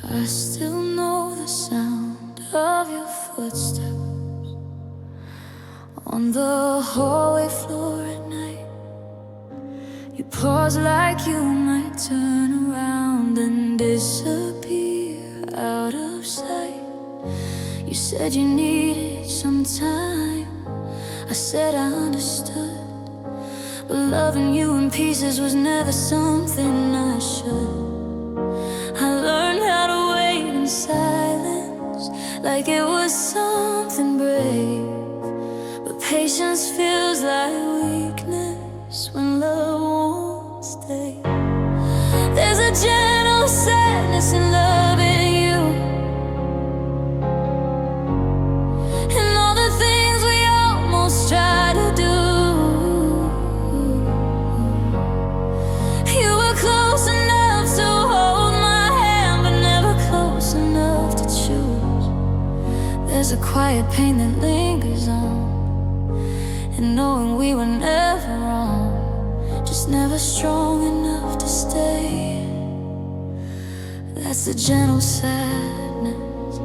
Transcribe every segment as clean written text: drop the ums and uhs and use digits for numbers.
I still know the sound of your footsteps on the hallway floor at night. You pause like you might turn around and disappear out of sight. You said you needed some time. I said I understood, but loving you in pieces was never something I should. I learned how to wait in silence, like it was something brave. But patience feels like weakness when love won't stay. There's a gentle sadness in loving you, and all the things we almost try to do. You were close enough to hold my hand, but never close enough to choose. There's a quiet pain that lingers on, and knowing we were never wrong, just never strong enough to stay. That's the gentle sadness.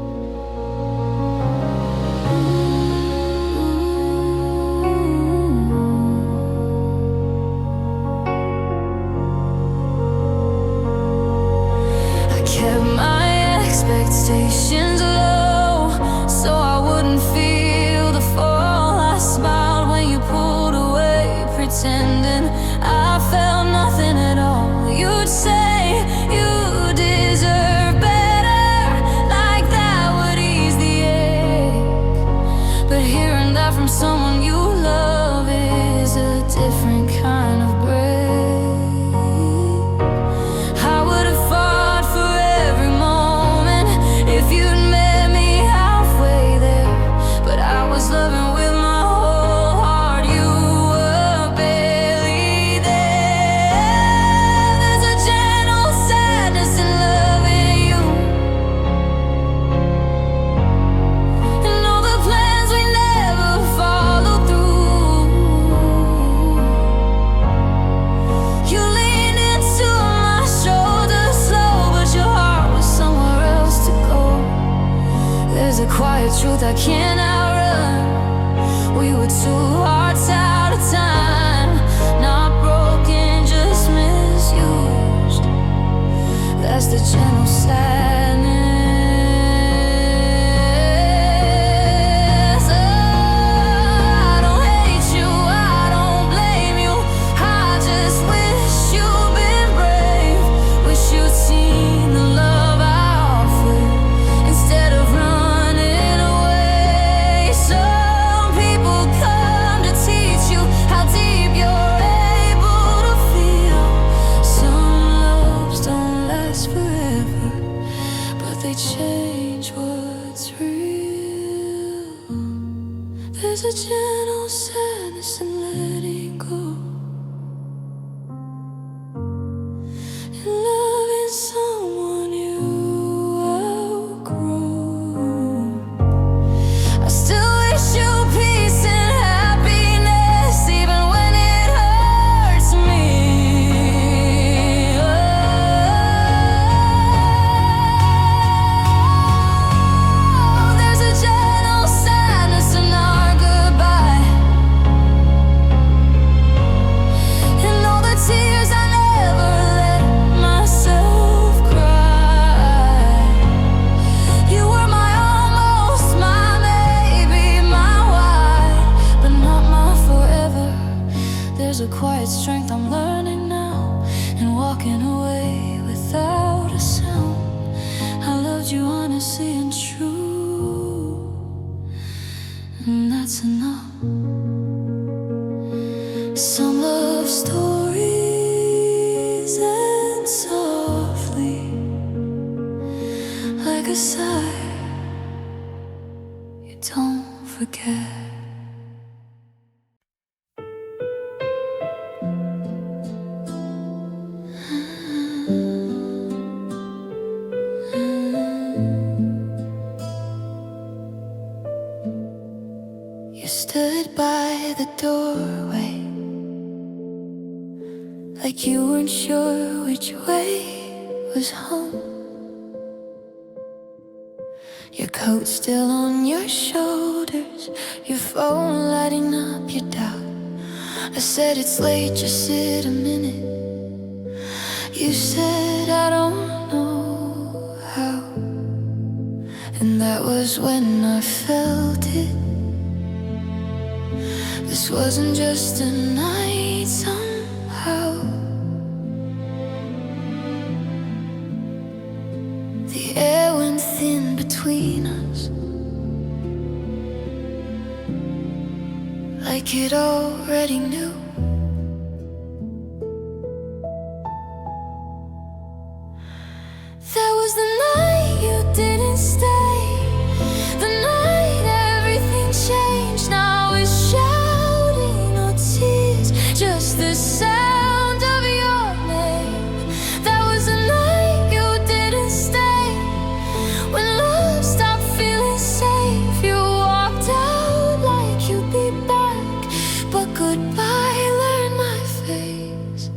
I kept my expectations low, so I wouldn't feel the fall. I smiled when you pulled away, pretending I felt nothing at all. You'd say you deserve better, like that would ease the ache. But hearing that from someone you love is a different kind of break. I would have fought for every moment if you'd met me halfway there, but I was loving with my whole heart. You were barely there. There's a gentle sadness in loving you, and all the plans we never followed through. You leaned into my shoulder slow, but your heart was somewhere else to go. There's a quiet truth I can't outrun. We were two hearts out of time, not broken, just misused. That's the gentle sadness. Oh, I don't hate you, I don't blame you. I just wish you'd been brave. Wish you'd seen the love I offered instead of running away. Some people come to teach you how deep you're able to feel. Some loves don't last forever, but they change what's real. There's a gentle sadness in letting go, in loving someone you outgrow. I still wish you peace and happiness, even when it hurts me. Oh, there's a gentle sadness in our goodbye, and all the tears I never let myself cry. You were my almost, my maybe, my why, but not my forever. There's a quiet strength I'm learning now, and walking away without a sound. I loved you honestly and true, and that's enough. Some love stories end softly, like a sigh you don't forget. You stood by the doorway, like you weren't sure which way was home. Your coat still on your shoulders, your phone lighting up your doubt. I said it's late, just sit a minute. You said I don't know how, and that was when I felt it. This wasn't just a night somehow. The air went thin between us, like it already knew. That was the night you didn't stay, the night everything changed. Now it's shouting or tears, just the sound of your name. That was the night you didn't stay, when love stopped feeling safe. You walked out like you'd be back, but goodbye learned my face.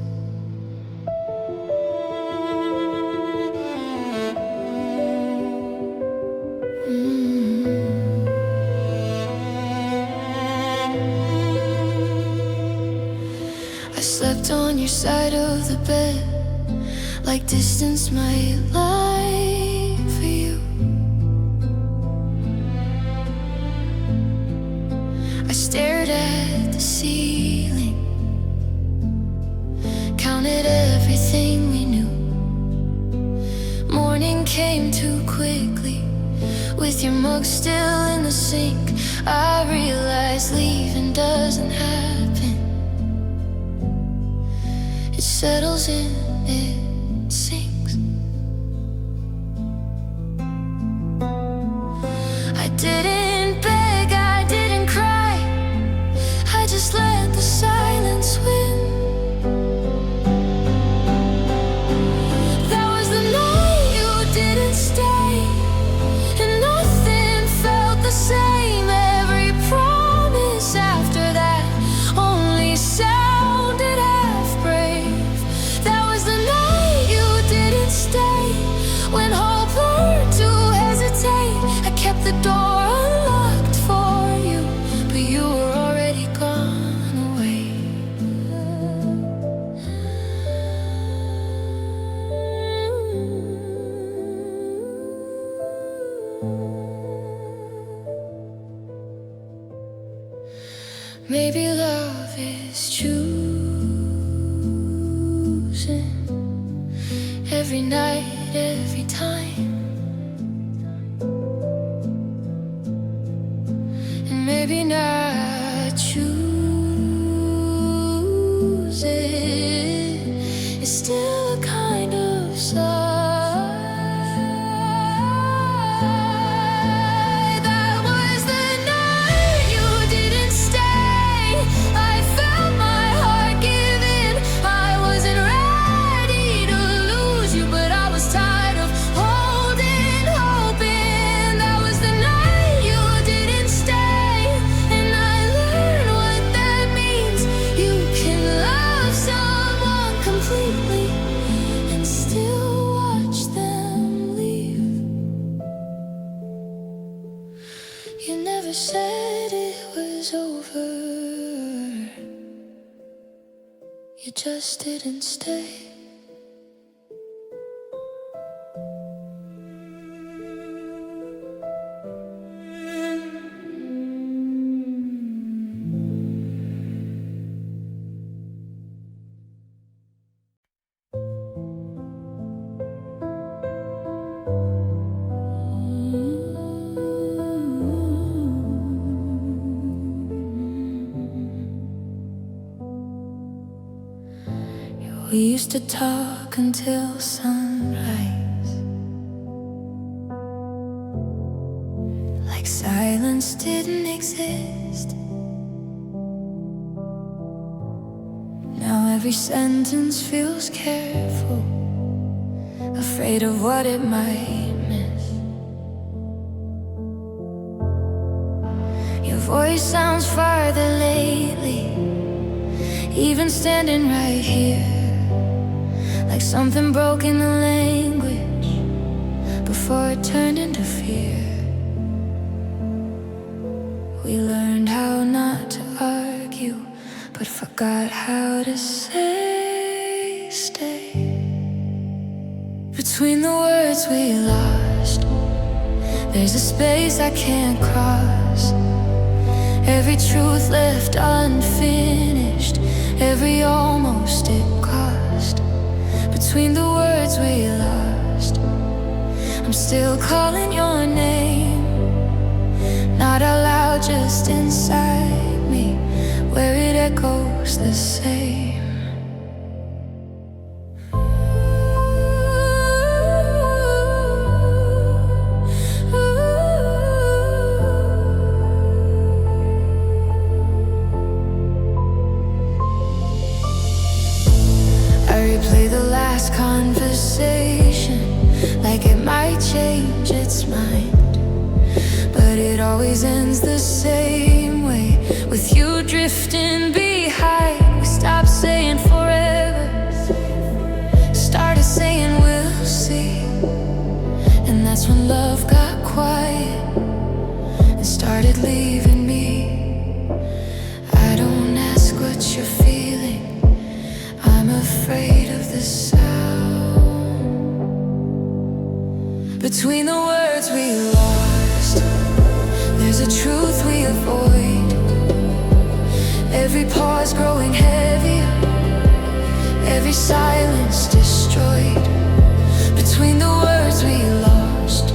I slept on your side of the bed, like distance might lie for you. I stared at the ceiling, counted everything we knew. Morning came too quickly, with your mug still in the sink. I realized leaving doesn't happen. It settles in, it sinks. I didn't beg, I didn't cry, I just let the silence win. That was the night you didn't stay, and nothing felt the same. Every promise after that only sounded half brave. That was the night you didn't stay, when hope learned to hesitate. I kept the door unlocked for you, but you were already gone away. Maybe love is choosing every night, every time. And maybe not choosing is still a kind of sigh. That was the night you didn't stay. I felt my heart give in. I wasn't ready to lose you, but I was tired of holding hope in. That was the night you didn't stay, and I learned what that means. You can love someone completely and still watch them leave. You never said it was over, you just didn't stay. We used to talk until sunrise, like silence didn't exist. Now every sentence feels careful, afraid of what it might miss. Your voice sounds farther lately, even standing right here, like something broke in the language before it turned into fear. We learned how not to argue, but forgot how to say stay. Between the words we lost, there's a space I can't cross. Every truth left unfinished, every almost it cost. Between the words we lost, I'm still calling your name. Not out loud, just inside me, where it echoes the same. Replay the last conversation like it might change its mind, but it always ends the same way, with you drifting behind. We stopped saying forever, started saying we'll see, and that's when love got quiet and started leaving me. I don't ask what you're feeling, I'm afraid of the sound. Between the words we lost, there's a truth we avoid. Every pause growing heavier, every silence destroyed. Between the words we lost,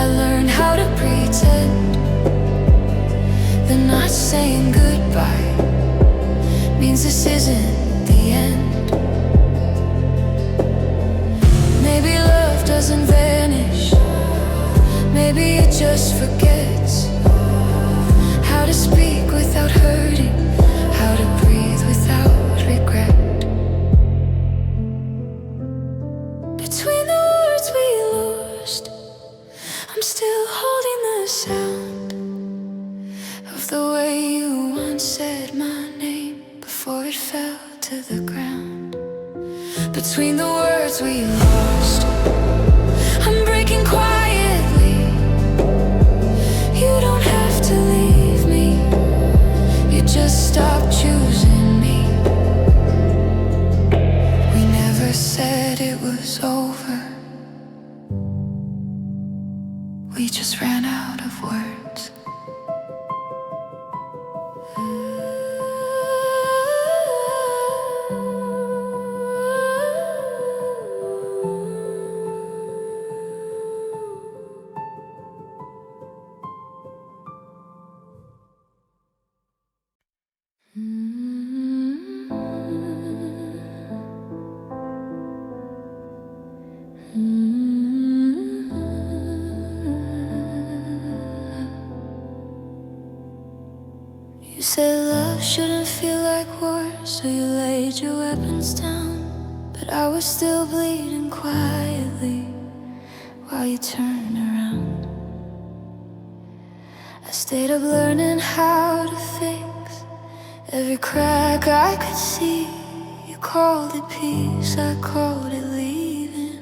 I learned how to pretend that not saying goodbye means this isn't the end. Maybe love doesn't vanish, maybe it just forgets how to speak without hurting, how to breathe without regret. Between the words we lost, I'm still holding the sound of the way you once said my name before it fell to the ground. Between the words we lost, I'm breaking quietly. You don't have to leave me, you just stopped choosing me. We never said it was over, we just ran out of words. You said love shouldn't feel like war, so you laid your weapons down. But I was still bleeding quietly while you turned around. I stayed up learning how to fix every crack I could see. You called it peace, I called it leaving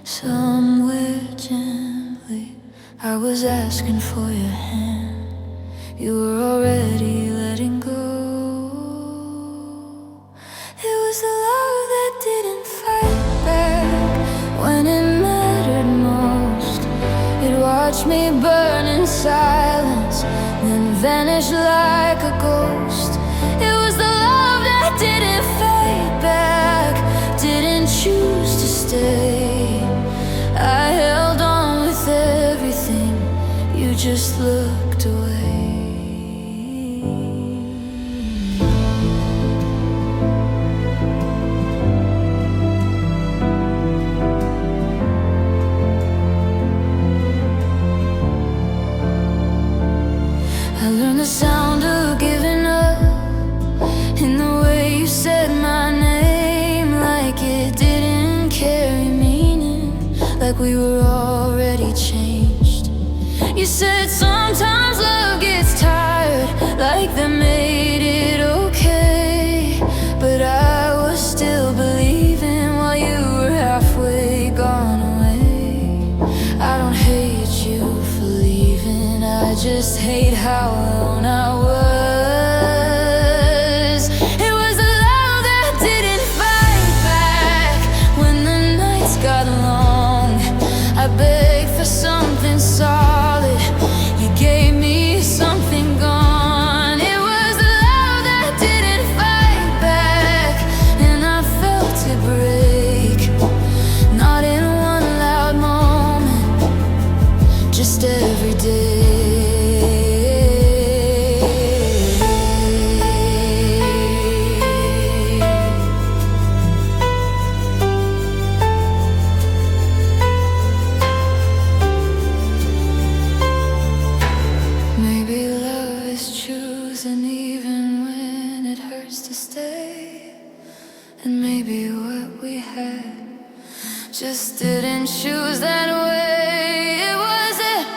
somewhere gently. I was asking for your hand, you were already letting go. It was the love that didn't fight back when it mattered most. It watched me burn in silence, then vanish like a ghost. It was the love that didn't fight back, didn't choose to stay. I held on with everything, you just looked away. I learned the sound of giving up in the way you said my name, like it didn't carry meaning, like we were already changed. You said sometimes love gets tired, like that made it okay. But I was still believing while you were halfway gone away. I don't hate you for leaving, I just just hate how alone I was. It was a love that didn't fight back when the nights got long. I begged for something solid, you gave me something gone. It was a love that didn't fight back, and I felt it break. Not in one loud moment, just every day. Maybe love is choosing even when it hurts to stay. And maybe what we had just didn't choose that way. It wasn't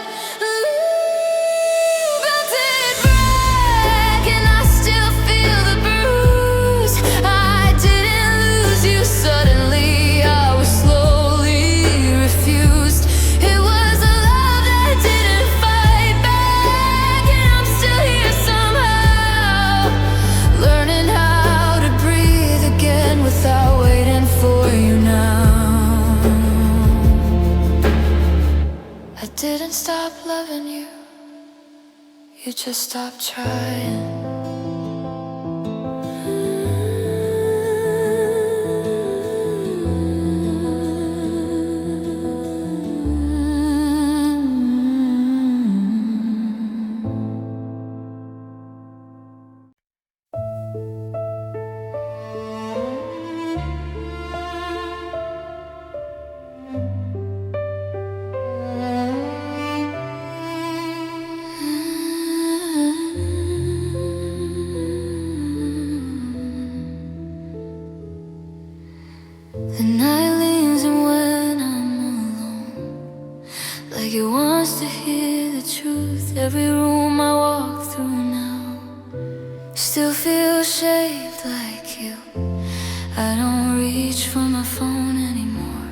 built it back, and I still feel the bruise. I didn't lose you suddenly, I was slowly refused. It was a love that didn't fight back, and I'm still here somehow, learning how to breathe again without waiting for you now. I didn't stop loving you, you just stopped trying. The night leans in when I'm alone, like it wants to hear the truth. Every room I walk through now still feels shaped like you. I don't reach for my phone anymore,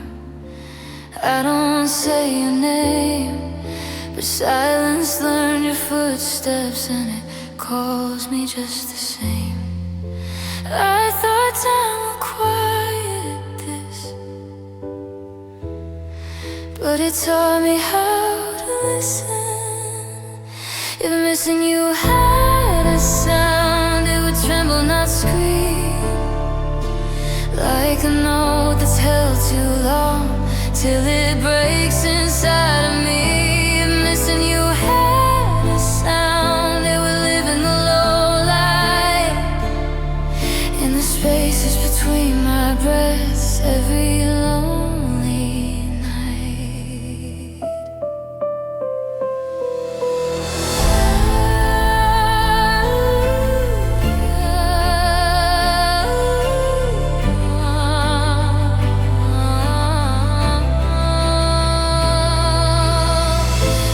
I don't say your name, but silence learned your footsteps and it calls me just the same. I thought time would quiet this, but it taught me how to listen. If missing you had a sound, it would tremble, not scream, like a note that's held too long till it breaks inside of me. If missing you had a sound, it would live in the low light, in the spaces between my breaths, every lonely night.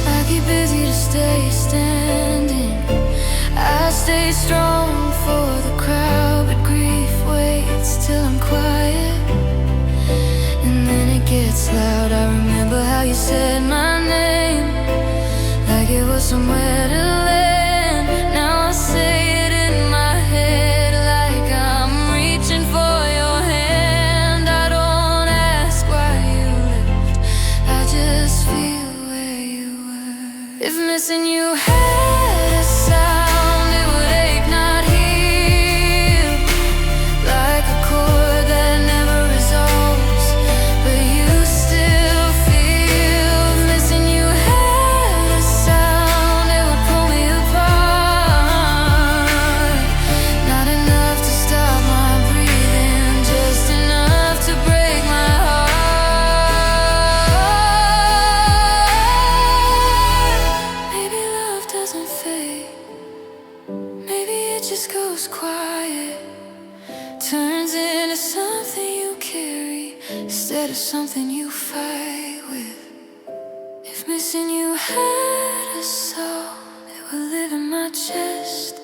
I get busy to stay standing, I stay strong for the crowd, but grief waits till I'm quiet, and then it gets loud. I remember how you said my name, like it was somewhere to land. Now I say it in my head, like I'm reaching for your hand. I don't ask why you left, I just feel where you were. If missing you had a sound, it would ache, not heal, like a chord that never resolves, but you still feel. If missing you had a sound, it would pull me apart, not enough to stop my breathing, just enough to break my heart. Maybe love doesn't fade, maybe it just goes quiet, turns into something you carry instead of something you fight with. If missing you had a soul, it would live in my chest.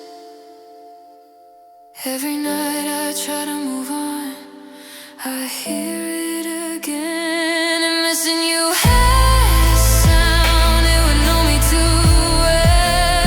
Every night I try to move on, I hear it again. And missing you had a sound, it would know me too well.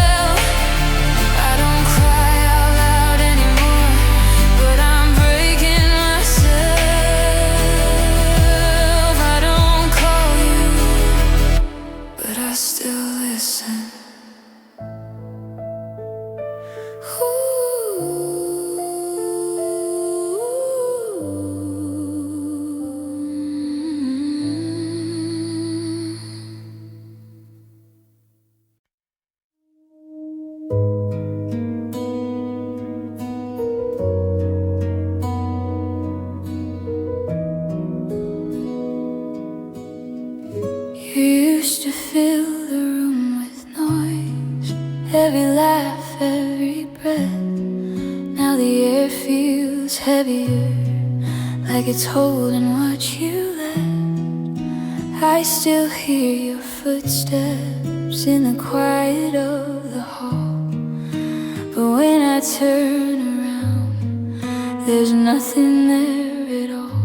used to fill the room with noise, every laugh, every breath. Now the air feels heavier, like it's holding what you left. I still hear your footsteps in the quiet of the hall, but when I turn around, there's nothing there at all.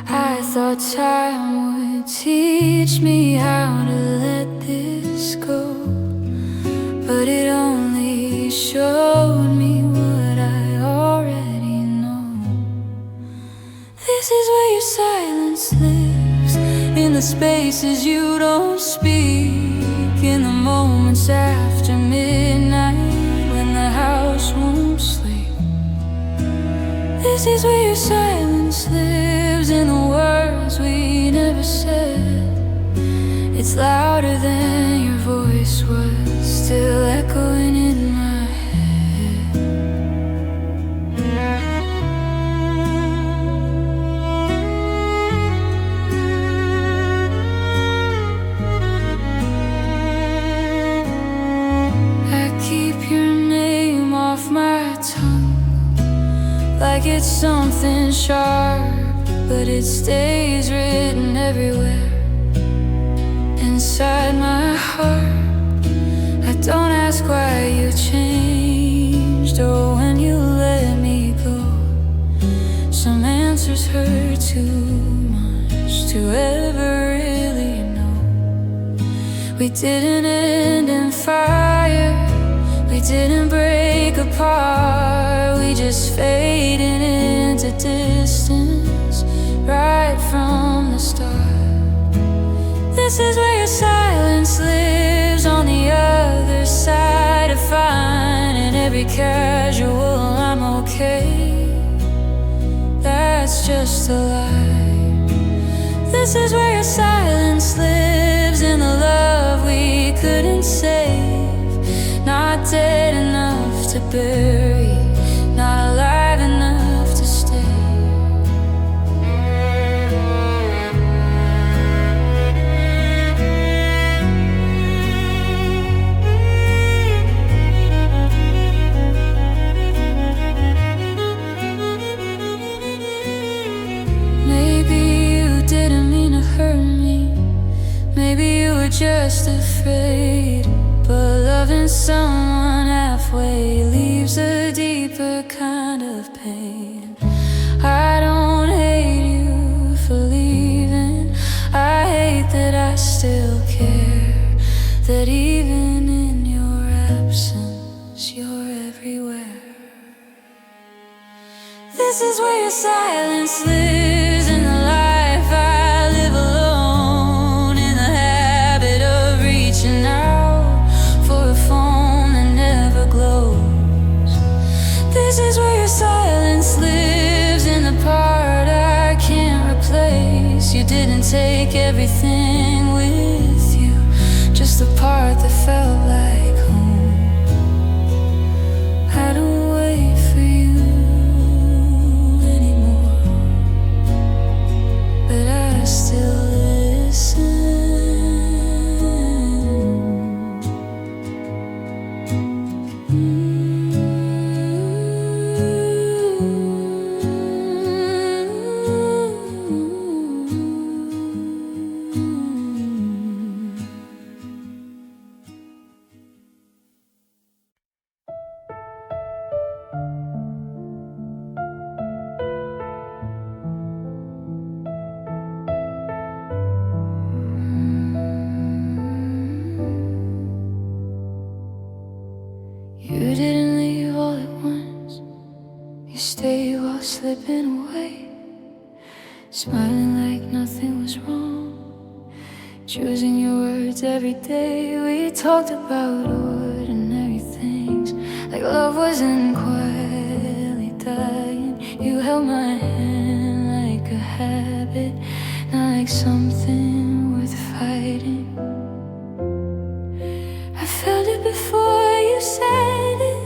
I thought time would teach me how to let this go, but it only showed me what I already know. This is where your silence lives, in the spaces you don't speak, in the moments after midnight when the house won't sleep. This is where your silence lives, in the words we never said. It's louder than your voice was, still echoing in my head. I keep your name off my tongue, like it's something sharp, but it stays written everywhere inside my heart. I don't ask why you changed or when you let me go. Some answers hurt too much to ever really know. We didn't end in fire, we didn't break apart, we just faded into distance right from the start. This is where your silence lives, on the other side of finding every casual I'm okay. That's just a lie. This is where your silence lives, in the love we couldn't save, not dead enough to bury, not alive enough to stay. Just afraid, but loving someone halfway leaves a deeper kind of pain. I don't hate you for leaving, I hate that I still care, that even in your absence you're everywhere. This is where your silence lives, in the life I live alone, in the habit of reaching out for a phone that never glows. This is where your silence lives, in the part I can't replace. You didn't take everything with you, just the part that felt like home. I don't wait for you anymore, but I still listen. You didn't leave all at once, you stayed while slipping away, smiling like nothing was wrong, choosing your words every day. We talked about ordinary things, like love wasn't quietly dying. You held my hand like a habit, not like something worth fighting. I felt it before you said it,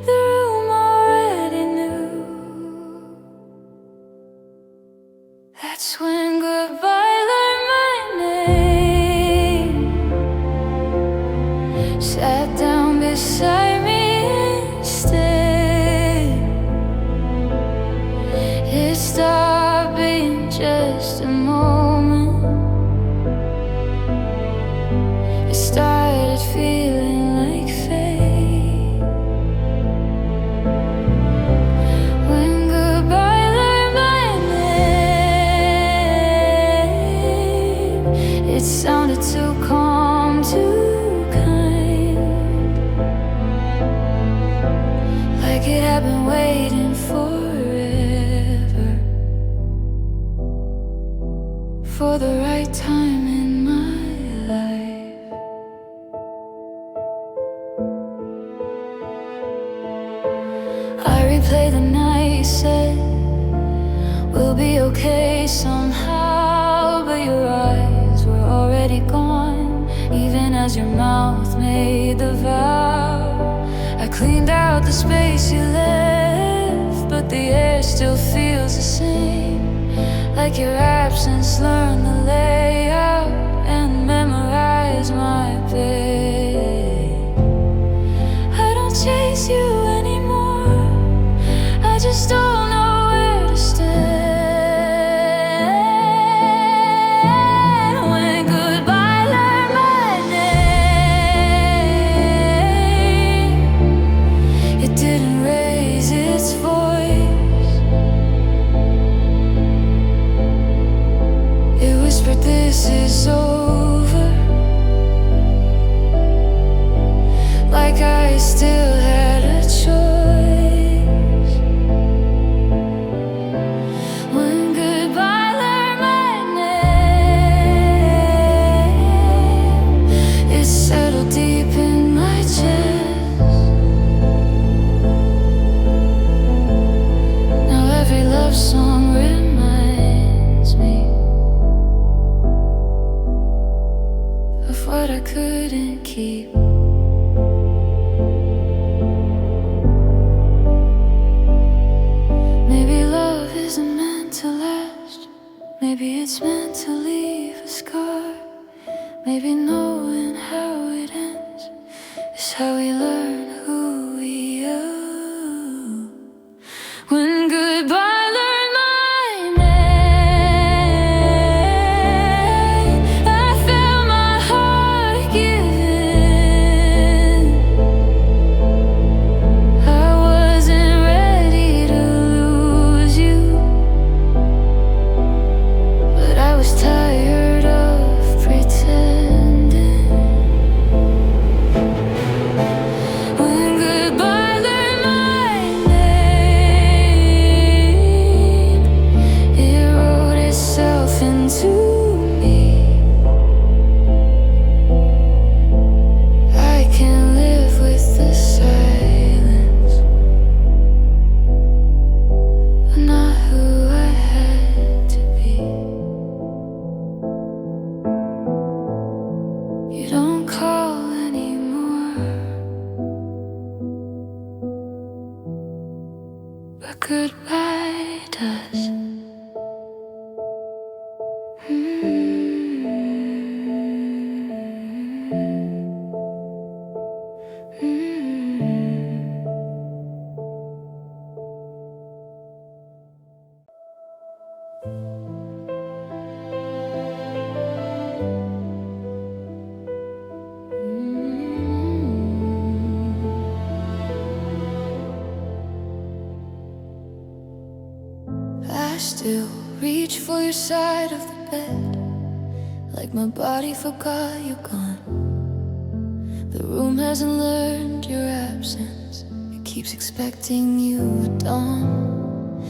the room already knew. That's when goodbye learned my name. It sounded too calm, too kind, like it had been waiting forever for the right time in my life. I replay the night you said we'll be okay somehow, but your eyes were already gone, even as your mouth made the vow. I cleaned out the space you left, but the air still feels the same, like your absence learned the layout and memorized my pain. I don't chase you anymore, I just don't know where to stand. When goodbye learned my name, it didn't raise its voice. It whispered, this is over, like I still had a choice. When goodbye learned my name, it settled deep in my chest. Now every love song reminds me of what I couldn't keep. Maybe love isn't meant to last, maybe it's meant to leave a scar. Maybe knowing how it ends is how we learn who we are. When goodbye learned my name, I felt my heart giving. I wasn't ready to lose you, but I was tired of pretending. When goodbye learned my name, it wrote itself into me. I can live with the silence, but not who I had to be. You don't call anymore, but goodbye does. I still reach for your side of the bed, like my body forgot you're gone. The room hasn't learned your absence, it keeps expecting you at dawn.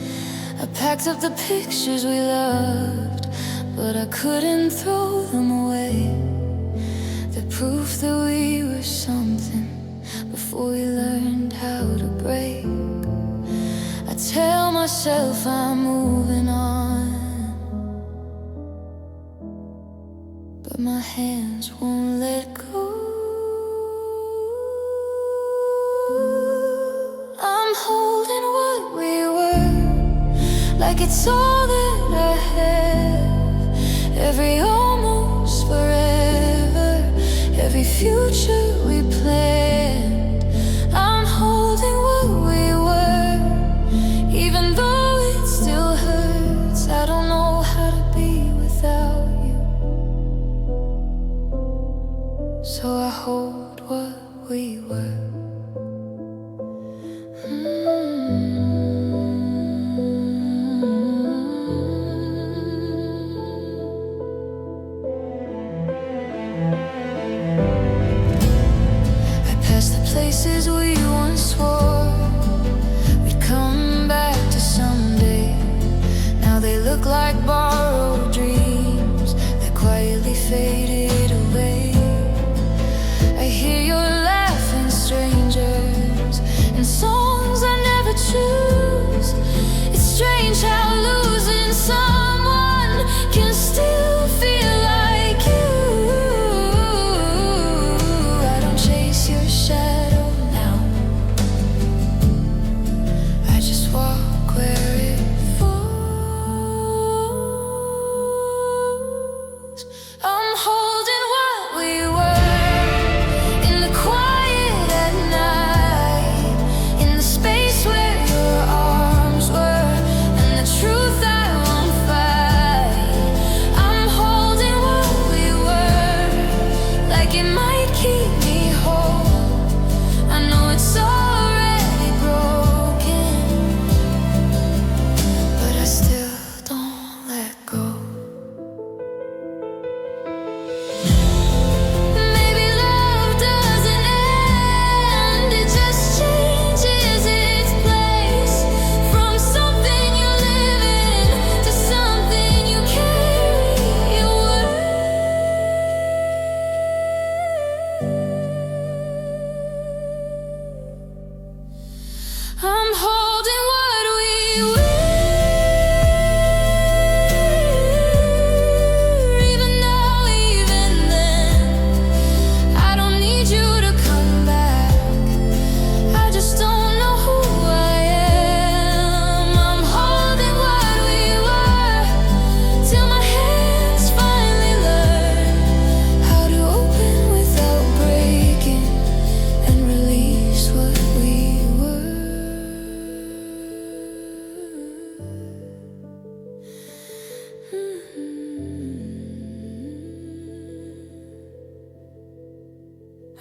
I packed up the pictures we loved, but I couldn't throw them away. The proof that we were something before we learned how to break. I tell myself I'm moving on, but my hands won't let go. I'm holding what we were, like it's all that I have. Every almost forever, every future we planned. I'm holding what we were, even though it still hurts. I don't know how to be without you, so I hold what we were.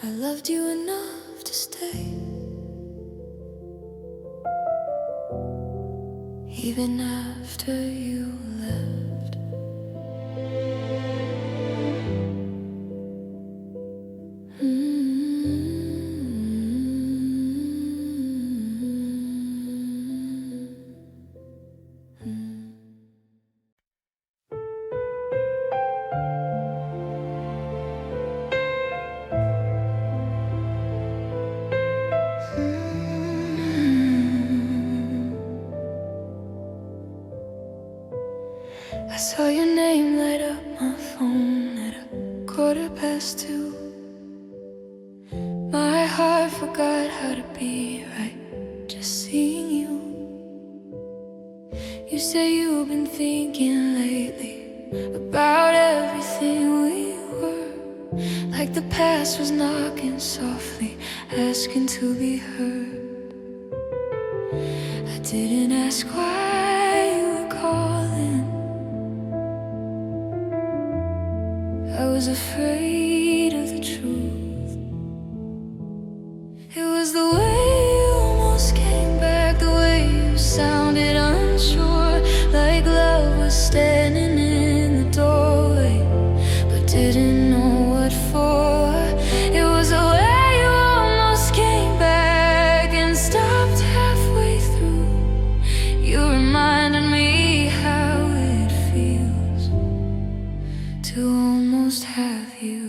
I loved you enough to stay, even after you left. I saw your name light up my phone at 2:15. My heart forgot how to be right, just seeing you. You say you've been thinking lately about everything we were, like the past was knocking softly, asking to be heard. I didn't ask why you were calling. I was afraid of the truth. It was the way you almost came back, the way you sounded unsure, like love was standing in the doorway, but didn't know what for. It was the way you almost came back and stopped halfway through. You reminded me how it feels to almost have you.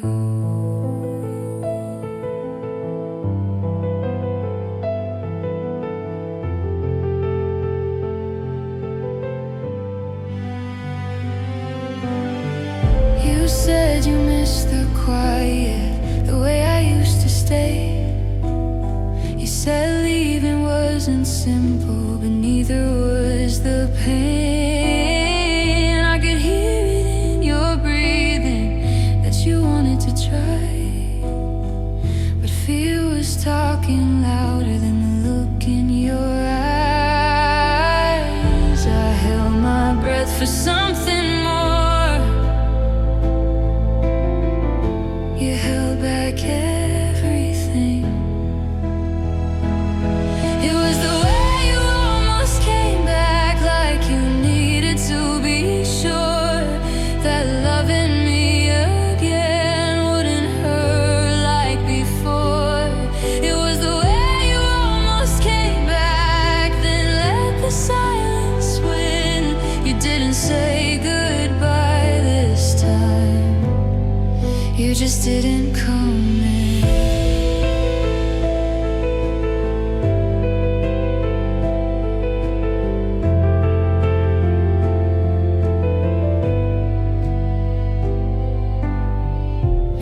You said you missed the quiet, the way I used to stay. You said leaving wasn't simple, but neither was the pain. I could hear it in your breathing that you wanted to try, but fear was talking louder than the look in your eyes. I held my breath for something more. You held back everything. It was the way you almost came back, like you needed to be sure that loving me again wouldn't hurt like before. It was the way you almost came back, then let the silence win. You didn't say goodbye this time, you just didn't come in.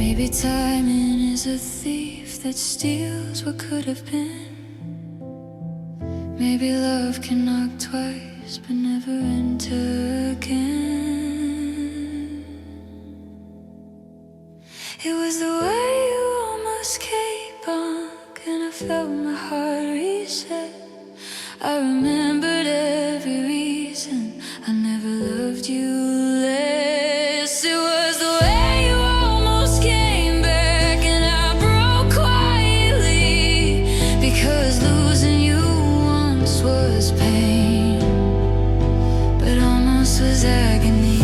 Maybe timing is a thief that steals what could have been. Maybe love can knock twice but never enter again. It was the way you almost came back, and I felt my heart reset. I remembered every reason I never loved you less. It was the way you almost came back, and I broke quietly, because losing you once was pain, but almost was agony.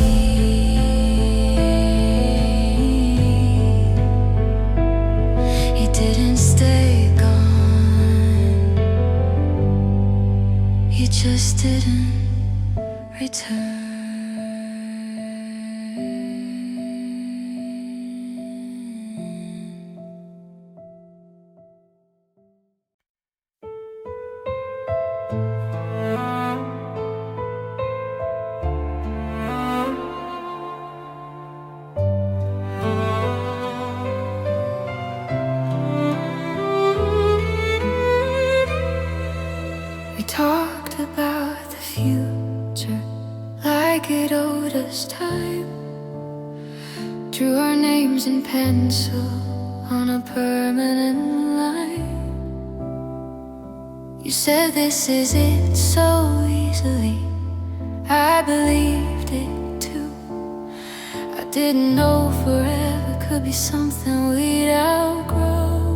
You didn't stay gone, you just didn't return. We talked about the future like it owed us time. Drew our names in pencil on a permanent line. You said this is it so easily. I believed it too. I didn't know forever could be something we'd outgrow.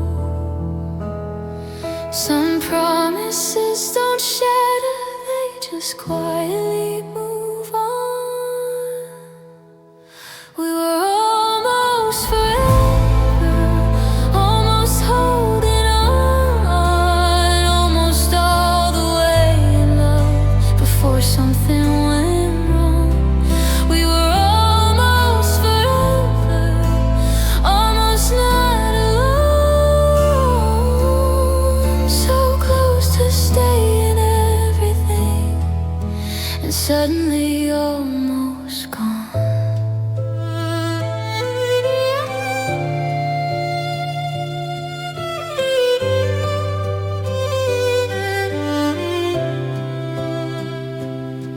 Some promises don't shatter, they just quietly move on. We were almost forever, almost holding on, almost all the way in love before something went wrong. We were almost forever, almost not alone, so close to staying everything, and suddenly almost gone.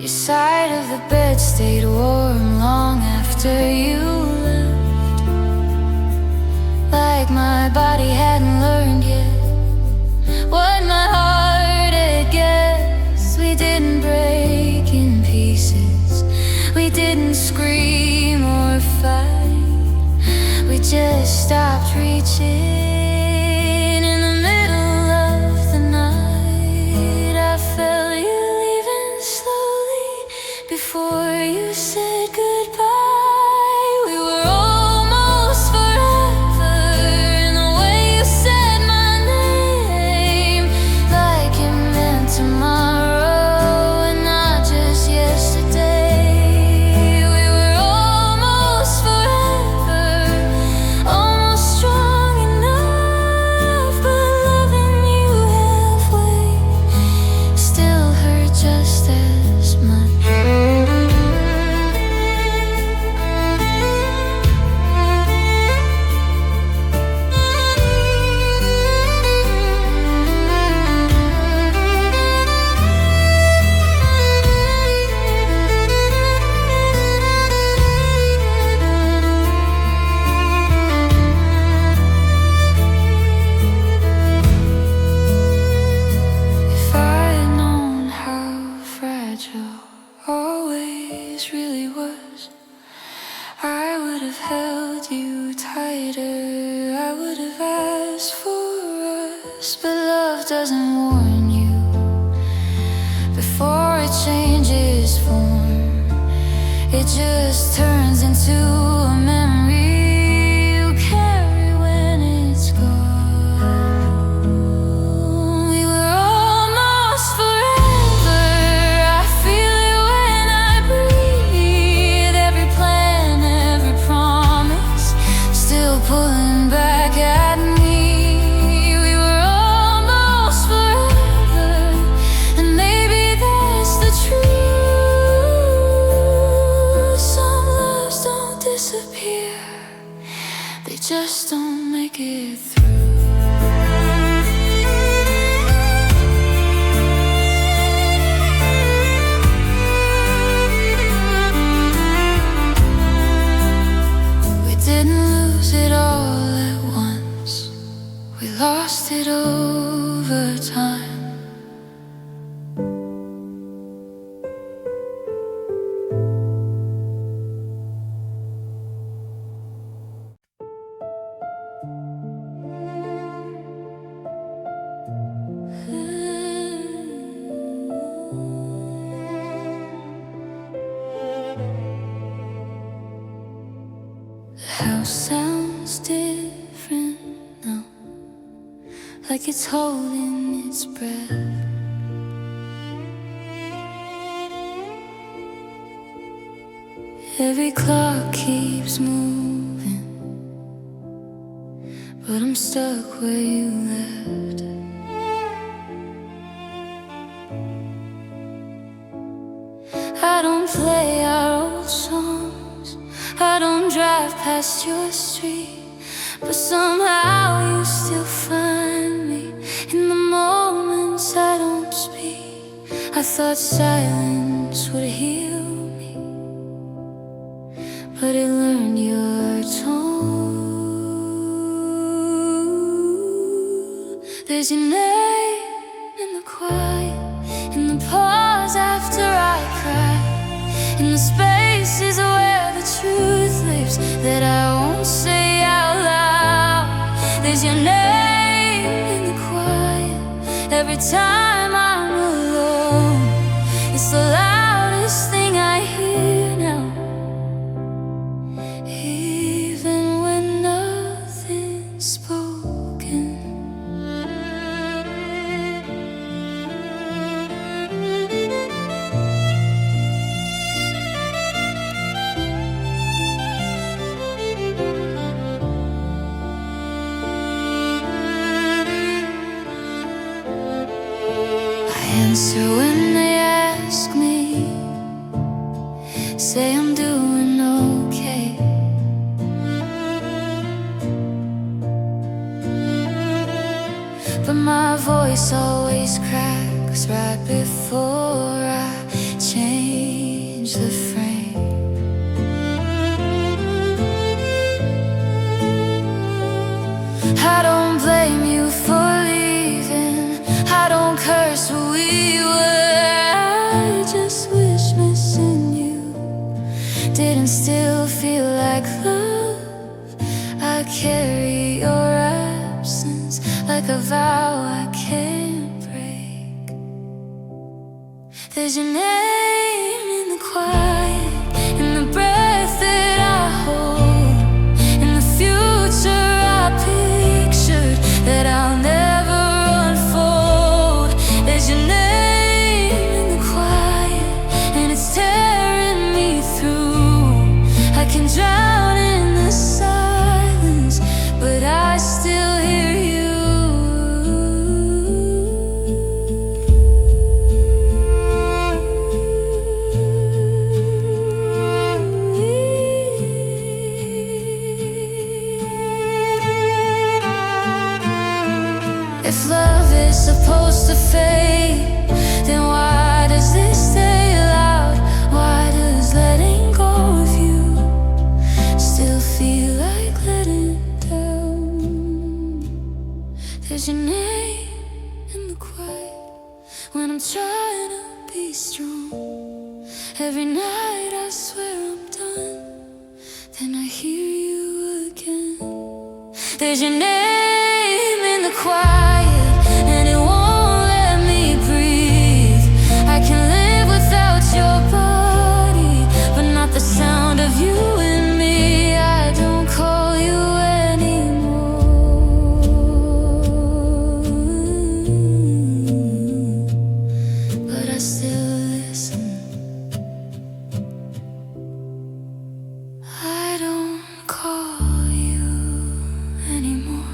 Your side of the bed stayed warm long after you left, like my body hadn't learned yet what my heart had guessed. We didn't break in pieces, we didn't scream or fight, we just stopped reaching. In the middle of the night, I felt you leaving slowly before you said goodbye. We were almost forever, and the way you said my name, like it meant tomorrow and not just yesterday. We were almost forever, almost strong enough, but loving you halfway still hurt just as much. If I had known how fragile always really was, I would have held you tighter, I would have asked for us. But love doesn't warn you before it changes form, it just turns into a memory you carry when it's gone. We were almost forever, I feel it when I breathe. Every plan, every promise, still pulling back at me. We were almost forever, and maybe that's the truth. Some loves don't disappear, they just don't make it through. We didn't lose it all at once, we lost it over time. The house sounds different now, like it's holding its breath. Every clock keeps moving, but I'm stuck where you left. I don't play our old songs, I don't drive past your street, but somehow you still find me in the moments I don't speak. I thought silence would heal me, but it learned your tone. There's your name in the quiet, in the pause after I cry, in the spaces where the truth lives that I won't say out loud. There's your name in the quiet, time I'm alone. It's the loudest thing I hear now, even when nothing's spoken. Answer when they ask me, say I'm doing okay. But my voice always cracks right before I change the frame. I don't blame you for leaving, I don't curse what we were. I just wish missing you didn't still feel like love. I carry your absence like a vow I can't break. There's your name in the quiet, in the breath that I hold, in the future I pictured that I'll never unfold. There's your name in the quiet, and it's tearing me through. I can drown in the silence, but I still hear you. If love is supposed to fade, then why does this stay loud? Why does letting go of you still feel like letting down? There's your name in the quiet when I'm trying to be strong. Every night I swear I'm done, then I hear you again. There's your name in the quiet, and it won't let me breathe. I can live without your body, but not the sound of you and me. I don't call you anymore, but I still listen. I don't call you anymore,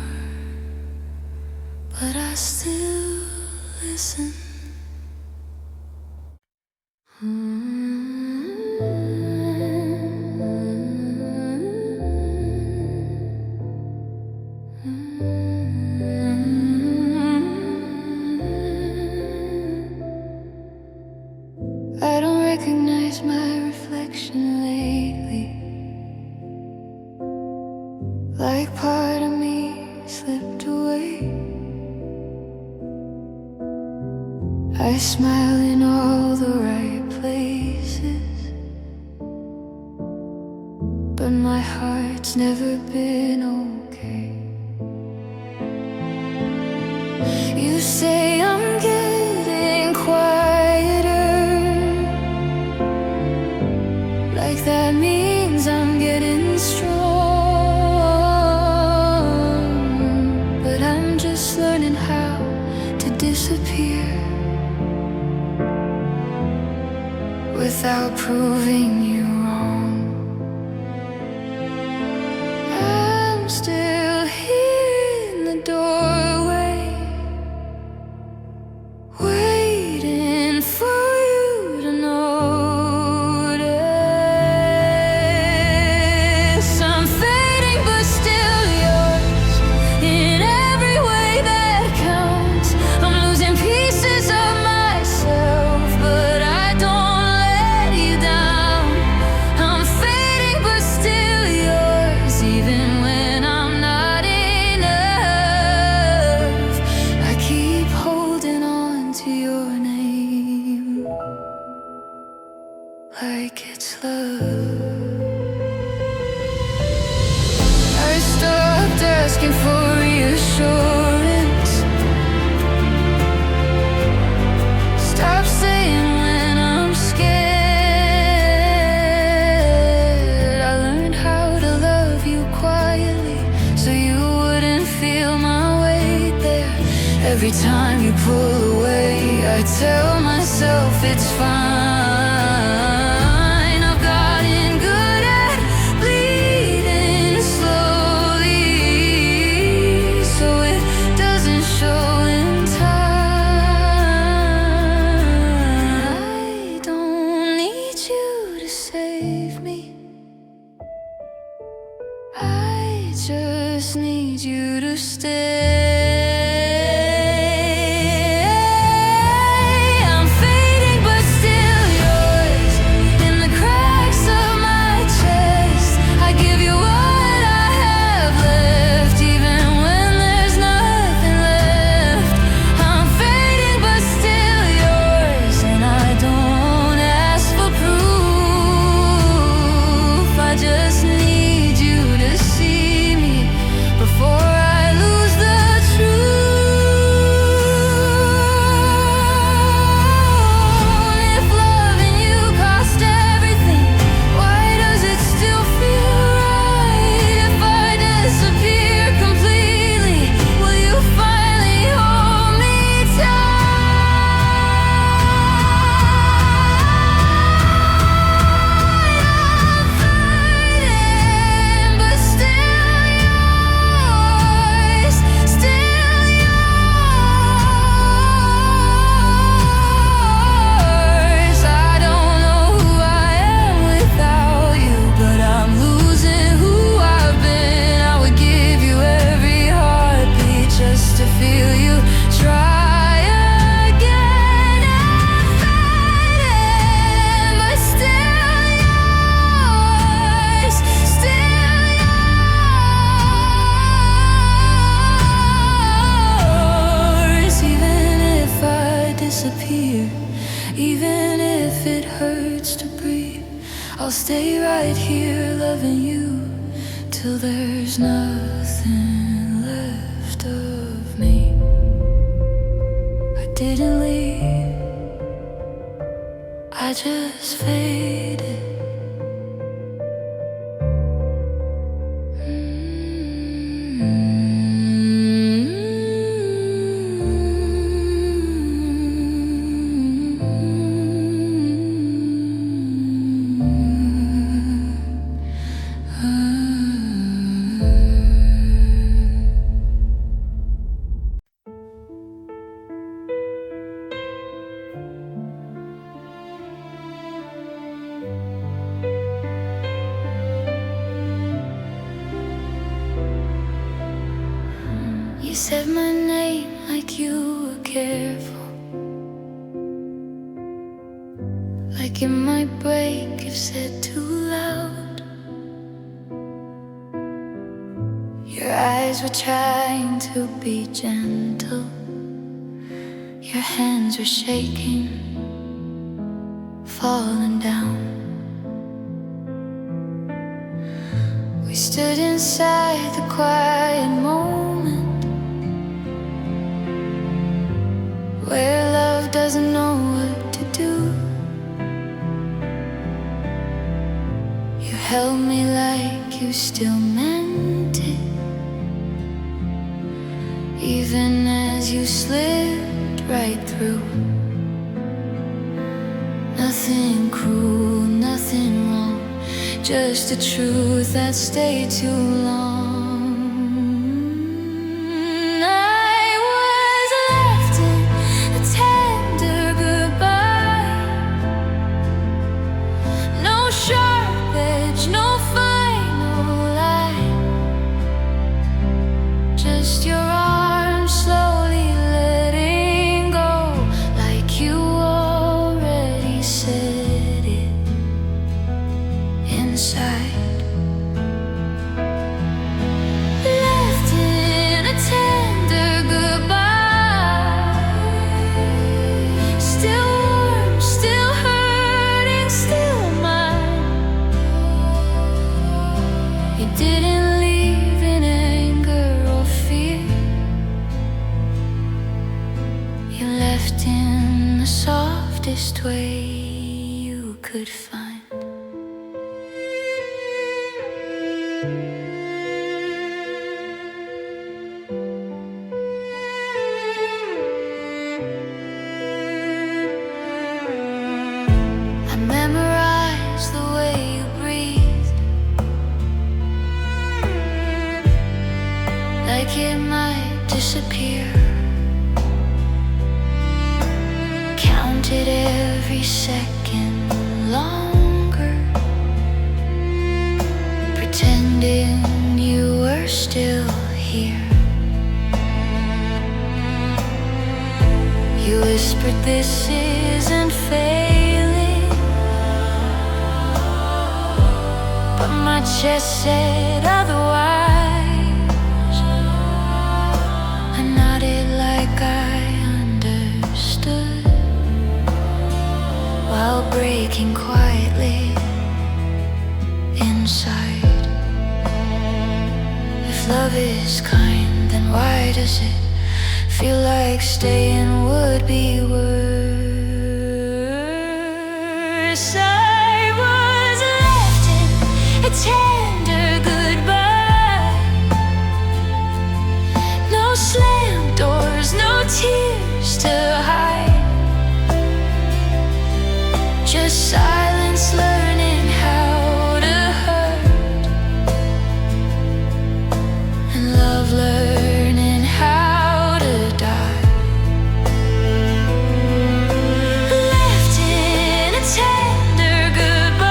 but I still listen. I don't recognize my reflection lately, like part of me slipped away. I smile in all the right places, but my heart's never been okay. You say I'm getting quieter, like that means I'm getting strong. But I'm just learning how to disappear without proving you wrong. I'm still here in the doorway, waiting for you to notice. I'm fading but still yours in every way that counts. I'm losing pieces of myself, but I don't let you down. I'm fading but still yours, even when I'm not enough. I keep holding on to your name like it's love. I stopped asking for reassurance, Every time you pull away, I tell myself it's fine. I've gotten good at bleeding slowly, so it doesn't show in time. I don't need you to save me, I just need you to stay. Even if it hurts to breathe, I'll stay right here loving you till there's nothing left of me. I didn't leave, I just faded. You said my name like you were careful, like it might break if said too loud. Your eyes were trying to be gentle, your hands were shaking, falling down. We stood inside the quiet moment where love doesn't know what to do. You held me like you still meant it, even as you slipped right through. Nothing cruel, nothing wrong, just the truth that stayed too long. Just your arms slowly letting go, like you already said it inside. Left in a tender goodbye, still warm, still hurting, still mine. You didn't leave in anger or fear, you left in the softest way you could find. it might disappear. Counted every second longer, pretending you were still here. You whispered, this isn't failing, but my chest said otherwise. I nodded like I understood, while breaking quietly inside. If love is kind, then why does it feel like staying would be worse? I was left in a tender goodbye. No slammed doors, no tears to hide, just silence learning how to hurt, and love learning how to die. Left in a tender goodbye,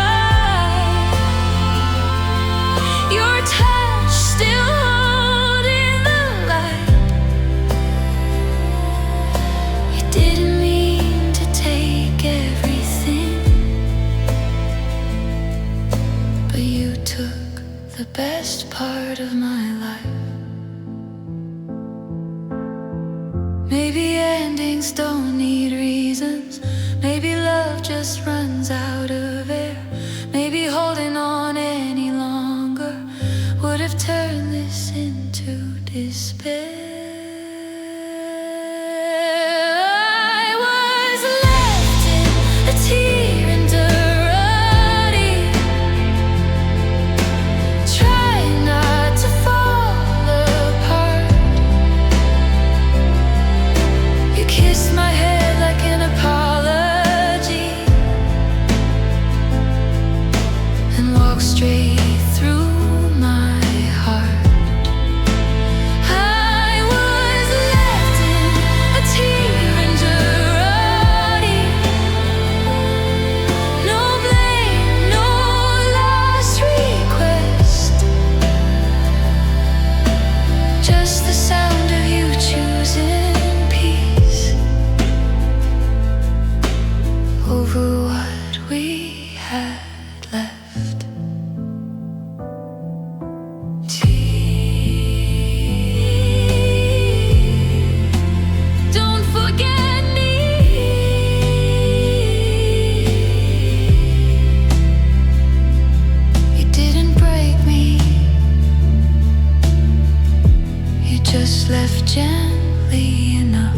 your touch still holding the light. You didn't mean to take everything, but you took the best part of my life. Maybe endings don't need reasons. Maybe love just runs out of air. Maybe holding on any longer would have turned this into despair. I was left in a tear and dirty, trying not to fall apart. You kissed my head like an apology, and walked straight through my heart. I was left in a tear and dirty, no blame, no last request, just the sound of you choosing peace over what we had left. Don't forget me. You didn't break me, you just left gently enough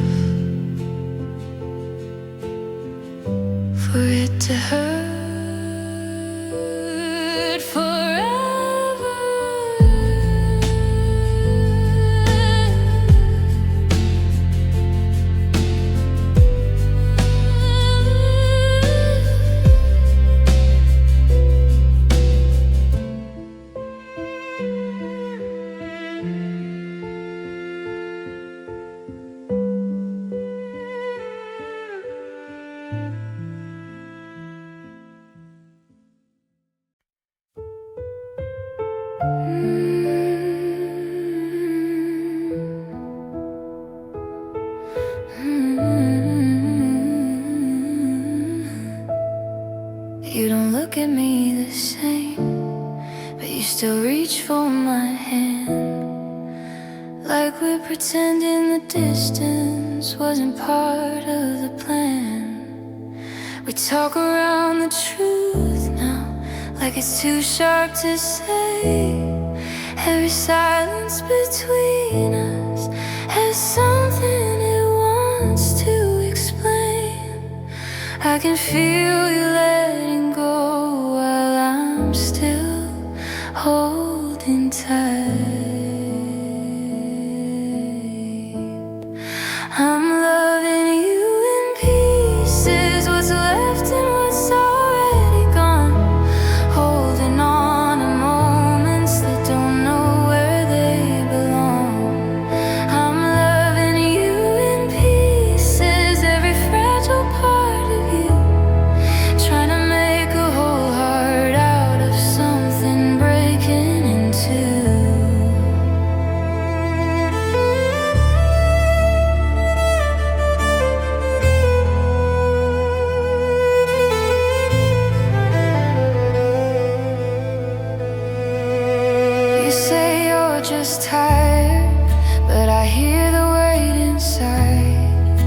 for it to hurt forever. You don't look at me the same, but you still reach for my hand, like we're pretending the distance wasn't part of the plan. We talk around the truth now, like it's too sharp to say. Every silence between us has something it wants to explain. I can feel you letting go while I'm still holding tight. I'm loving you in pieces, what's left and what's already gone. Holding on to moments that don't know where they belong. just tired, but I hear the weight inside,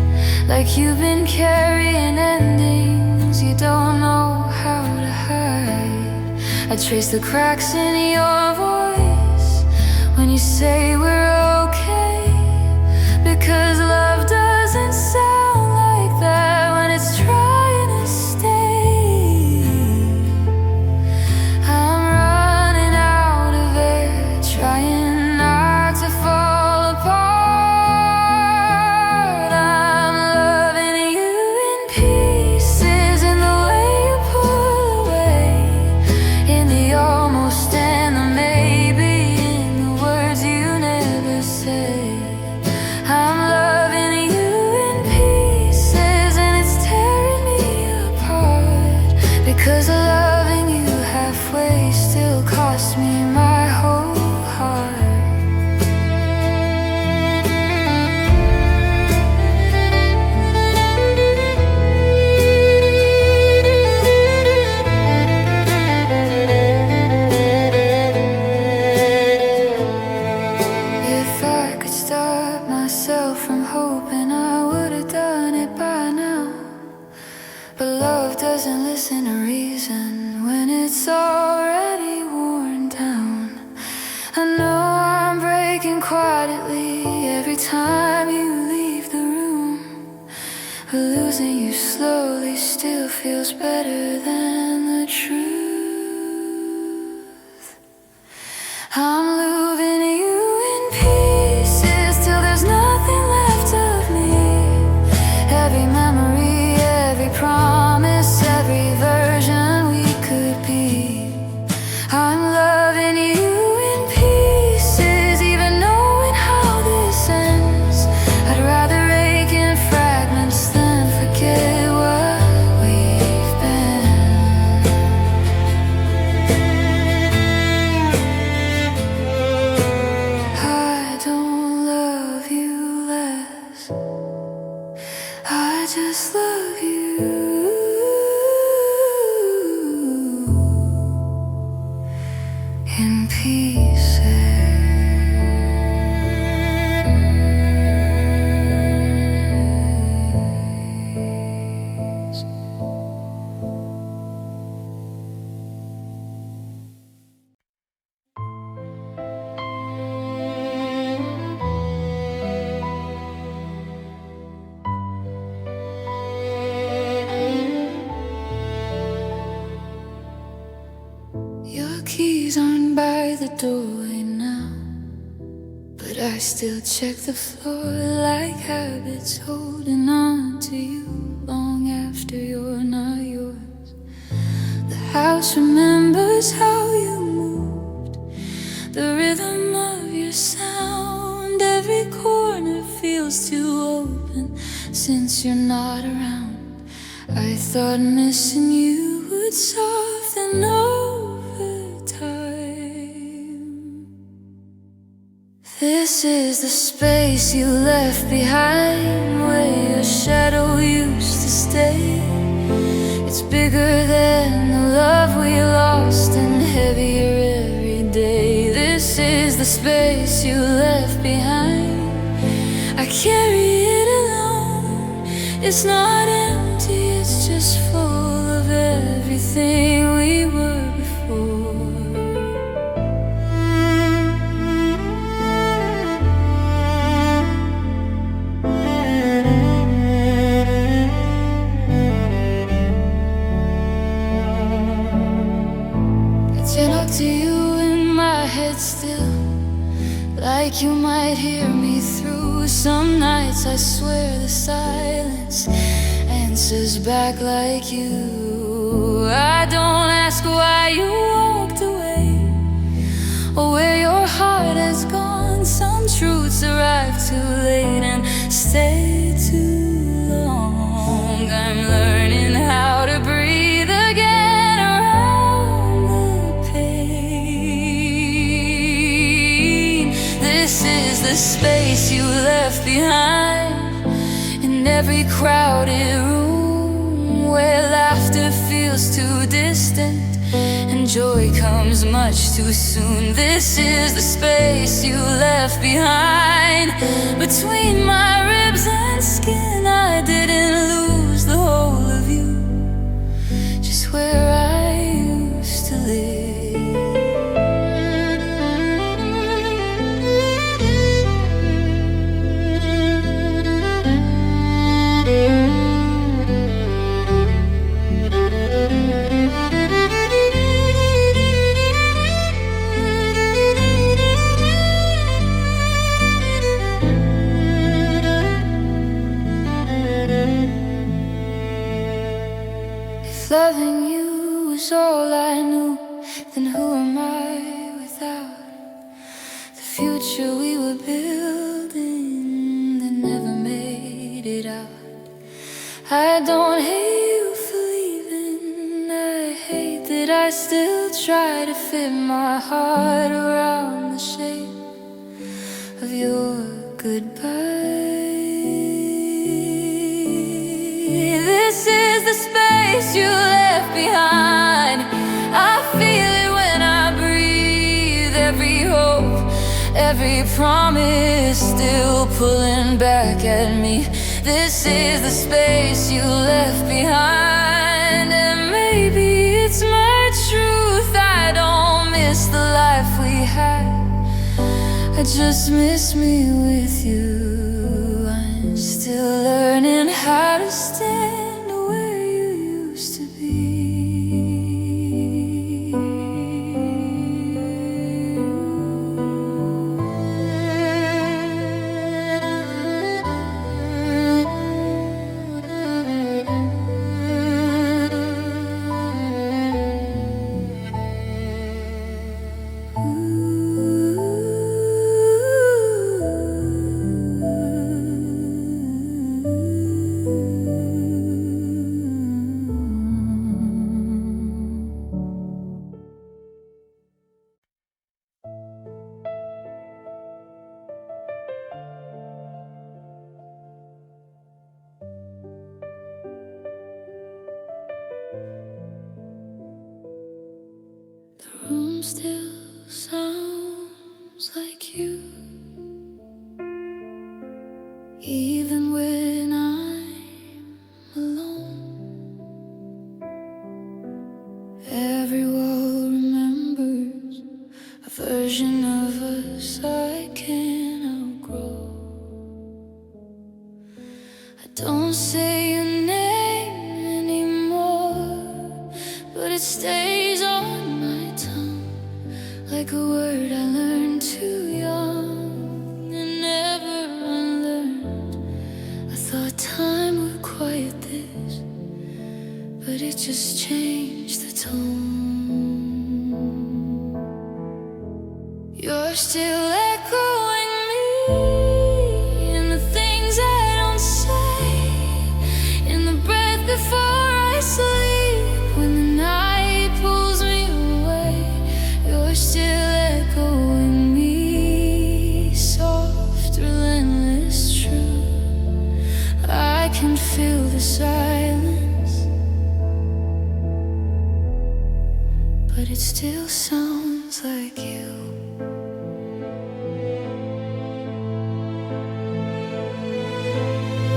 like you've been carrying endings you don't know how to hide. I trace the cracks in your voice when you say we're okay, because love doesn't sound like that when it's trying to stay. I'm running out of air, trying not to fall apart. I'm loving you in pieces, in the way you pull away, in the almost and the maybe, in the words you never say. I'm loving you in pieces, and it's tearing me apart, because loving you halfway still cost me my whole heart. If I could stop myself from hoping, I would have done it by now. But love doesn't listen to reason when it's already worn down. I know I'm breaking quietly every time you leave the room, but losing you slowly still feels better than the truth. I'm losing you in pieces till there's nothing left of me. Every memory, every promise, every version we could be. I'm loving you in pieces, even knowing how this ends. I'd rather ache in fragments than forget what we've been. I don't love you less, I just love you in pieces. Your keys aren't by the doorway now, but I still check the floor like habits, holding on to you long after you're not yours. The house remembers how you moved, the rhythm of your sound. Every corner feels too open since you're not around. I thought missing you would soften over time. This is the space you left behind, where your shadow used to stay. It's bigger than the love we lost and heavier every day. This is the space you left behind. I carry it alone. It's not empty, it's just full of everything we were before. To you in my head still, like you might hear me through. Some nights I swear the silence answers back like you. I don't ask why you walked away or where your heart has gone. Some truths arrive too late and stay too long. I'm learning how to breathe again around the pain. This is the space you left behind, in every crowded room where laughter feels too distant and joy comes much too soon. This is the space you left behind. Between my ribs and skin, I didn't lose the whole of you, just where I used to live. If loving you was all I knew, then who am I without the future we were building that never made it out? I don't hate you for leaving, I hate that I still try to fit my heart around the shape of your goodbye. This is the space you left behind. I feel it when I breathe. Every hope, every promise still pulling back at me. This is the space you left behind. And maybe it's my truth, I don't miss the life we had, I just miss me with you. I'm still learning how to stand where you used to be. The room still sounds like you, even when I'm alone. Every wall remembers a version of us I can't outgrow. I don't say your name anymore, but it stays on my tongue like a word I learned too young and never unlearned. I thought time would quiet this, but it just changed the tone. You're still echoing me in the things I don't say, in the breath before I sleep, when the night pulls me away. You're still echoing me, soft, relentless, true. I can feel the silence, but it still sounds like you.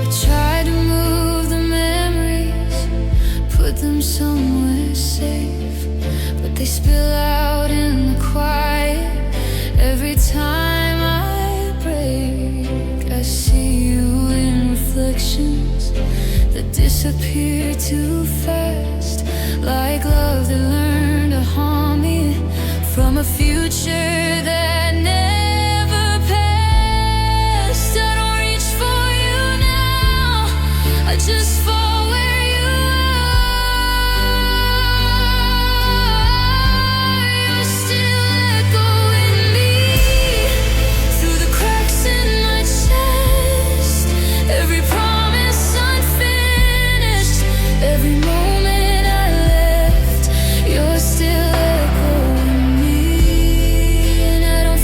I try to move the memories, put them somewhere safe, but they spill out in the quiet. Every time I break, I see you in reflections that disappear too fast, like love that learned to haunt me from a future that never passed. I don't reach for you now, I just fall where you are. You're still echoing me through the cracks in my chest. Every promise unfinished, every moment I left. You're still echoing me, and I don't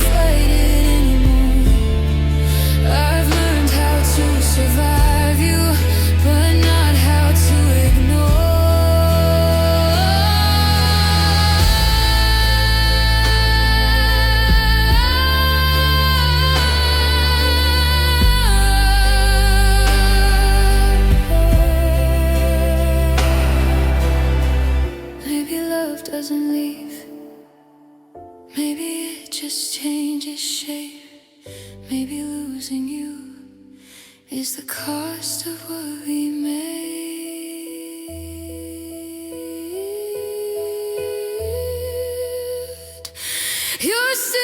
changes shape. Maybe losing you is the cost of what we made. You're still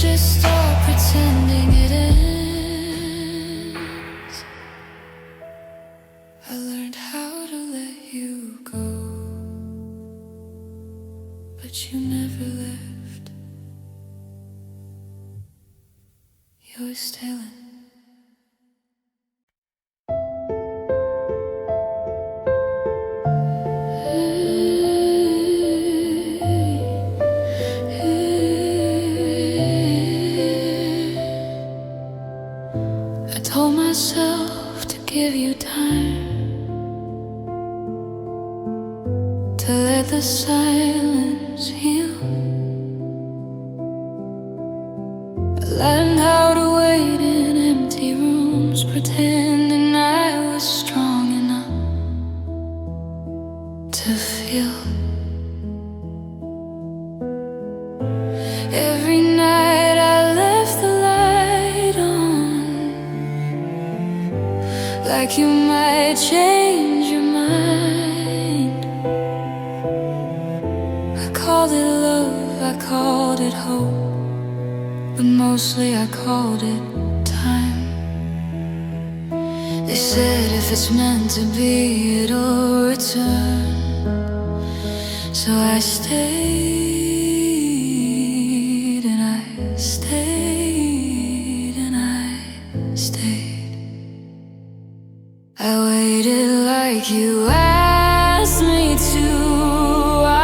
just stop pretending it ends. I learned how to let you go, but you never left. You're stealing. I told myself to give you time, to let the silence heal. I learned how to wait in empty rooms, pretending I was strong enough to feel. Every night I left the light on, like you might change your mind. I called it love, I called it hope, but mostly I called it time. They said if it's meant to be, it'll return. So I stayed, and I stayed, and I stayed. I waited like you asked me to.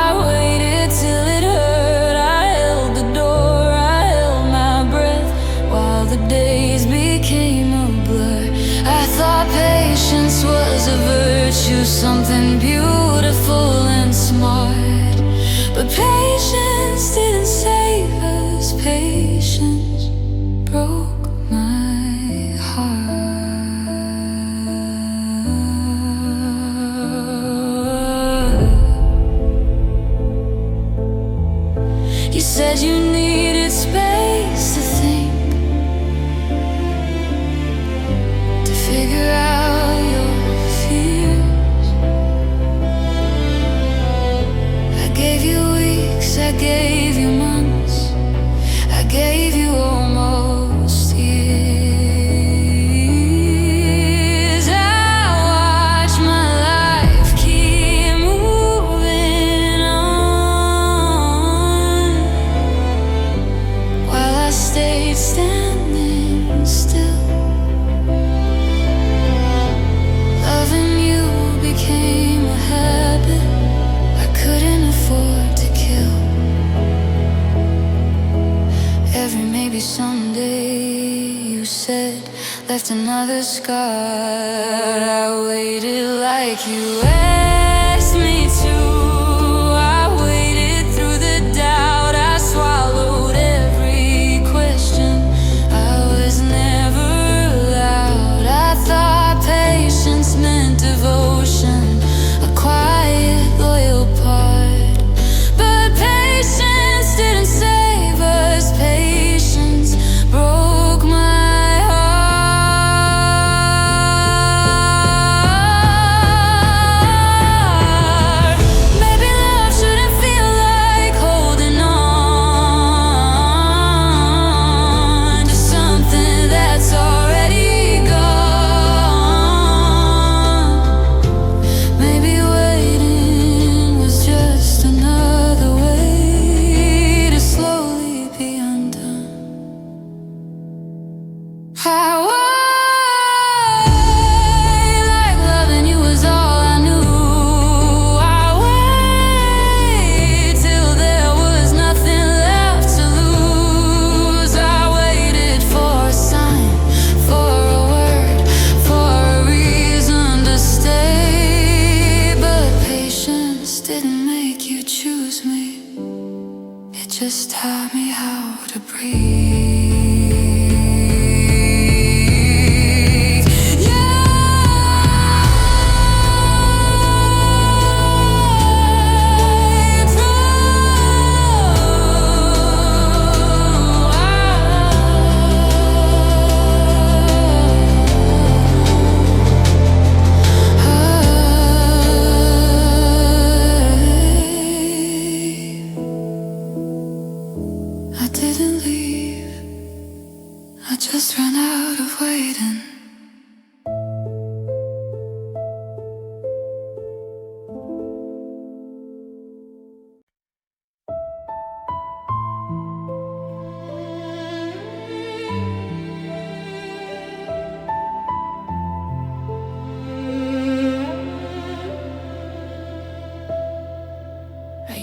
I waited till it hurt. I held the door, I held my breath, while the days became a blur. I thought patience was a virtue, something beautiful and smart. But patience didn't save us. Patience broke my heart. You said you needed space to think, to figure out your fears. I gave you weeks, I gave you months, I gave you almost years. I watched my life keep moving on, while I stayed standing still. Loving you became a habit I couldn't afford to kill. Every maybe someday, you said, left another scar. I waited like you asked me to. I waited through the doubt, I swallowed every question. I was never allowed. I thought patience meant devotion, a quiet, loyal part. But patience didn't save us. Patience broke my heart.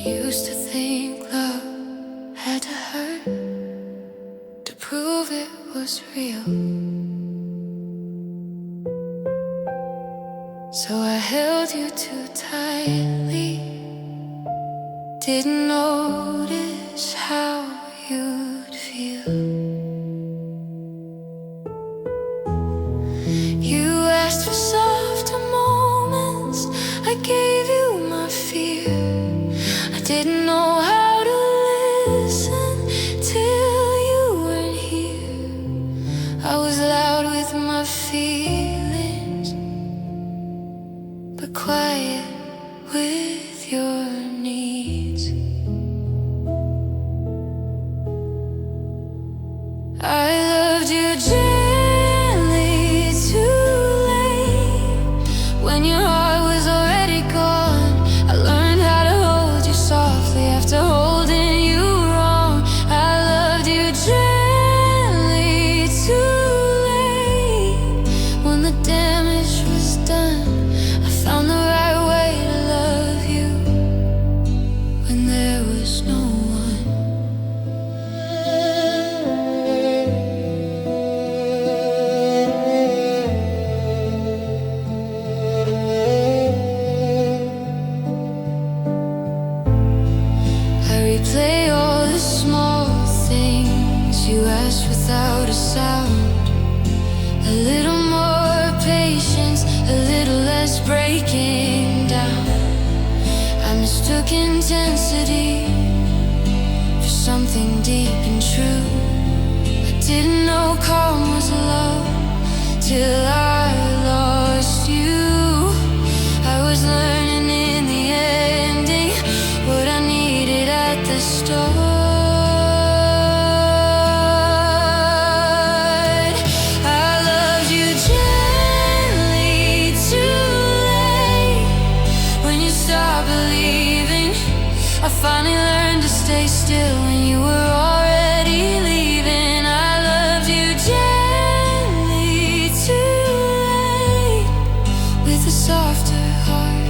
used to think love had to hurt to prove it was real. So I held you too tightly, didn't notice how you'd feel. You asked for softer moments, I gave you my fear. I didn't know how to listen till you weren't here. I was loud with my feelings, but quiet with your needs. I loved you gently too late. When your heart was already gone, I learned how to hold you softly after holding you wrong. I loved you gently too late. When the damage was done, I found the right way to love you when there was no one. I replay all the small things you asked without a sound. A little more patience, a little less breaking down. I mistook intensity for something deep and true. I didn't know calm was love till I lost you. I was learning in the ending what I needed at the start. I loved you gently too late. When you stopped believing, I finally learned to stay still when you were already leaving. I loved you gently too late. With a softer heart,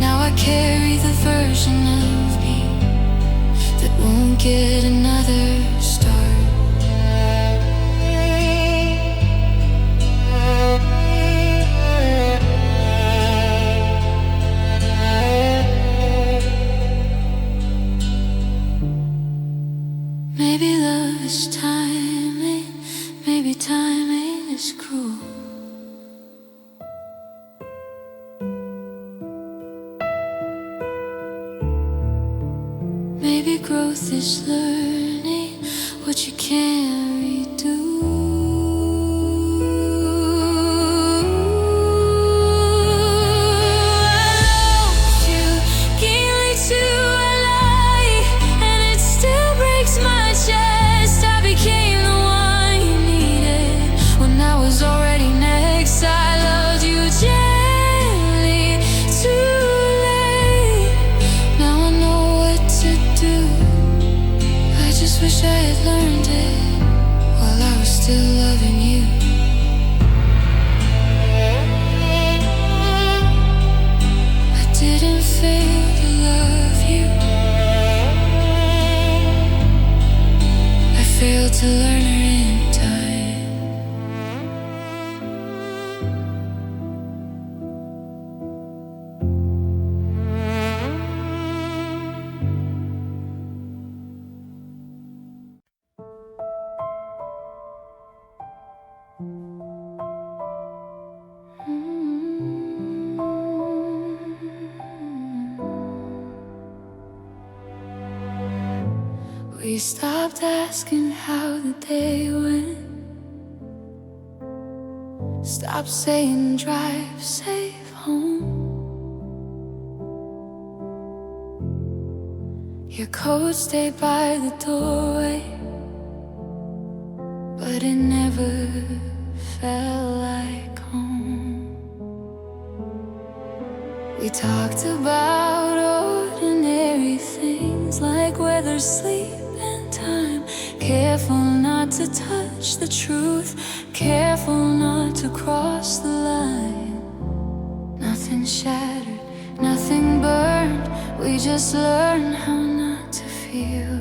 now I carry the version of me that won't get another start. Maybe love is timing, maybe timing is cruel. Maybe growth is learning what you can't redo. I loved you keenly too alive, and it still breaks my chest. I became the one you needed when I was already next. I loved you gently too late. Now I know what to do. I just wish I had learned it while I was still loving you. I didn't fail to love you. I failed to learn her in time. We stopped asking how the day went. Stopped saying drive safe home. Your coat stayed by the doorway, but it never felt like home. We talked about ordinary things like weather, sleep, and time. Careful not to touch the truth, careful not to cross the line. Nothing shattered, nothing burned. we just learn how not to feel.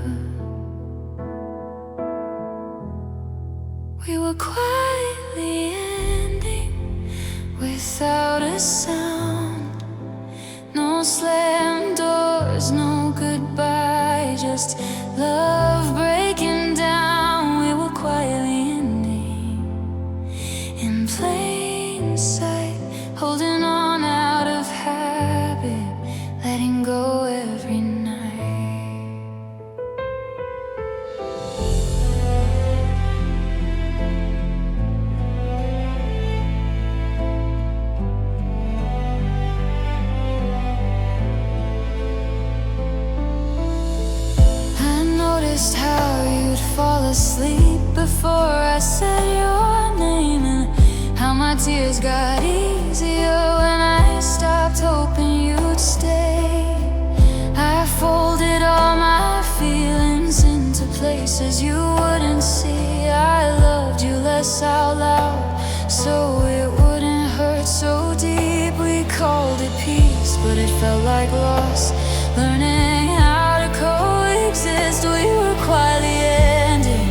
We were quietly ending without a sound. No slam doors, no goodbye, just love breaking down. We were quietly ending in plain sight, holding on out of habit, letting go every night. I noticed how you'd fall asleep before I said your name, and how my tears got easier when I stopped hoping you'd stay. I folded all my feelings into places you wouldn't see. I loved you less out loud, so it wouldn't hurt so deep. We called it peace, but it felt like loss. Learning how to coexist, we were quietly ending,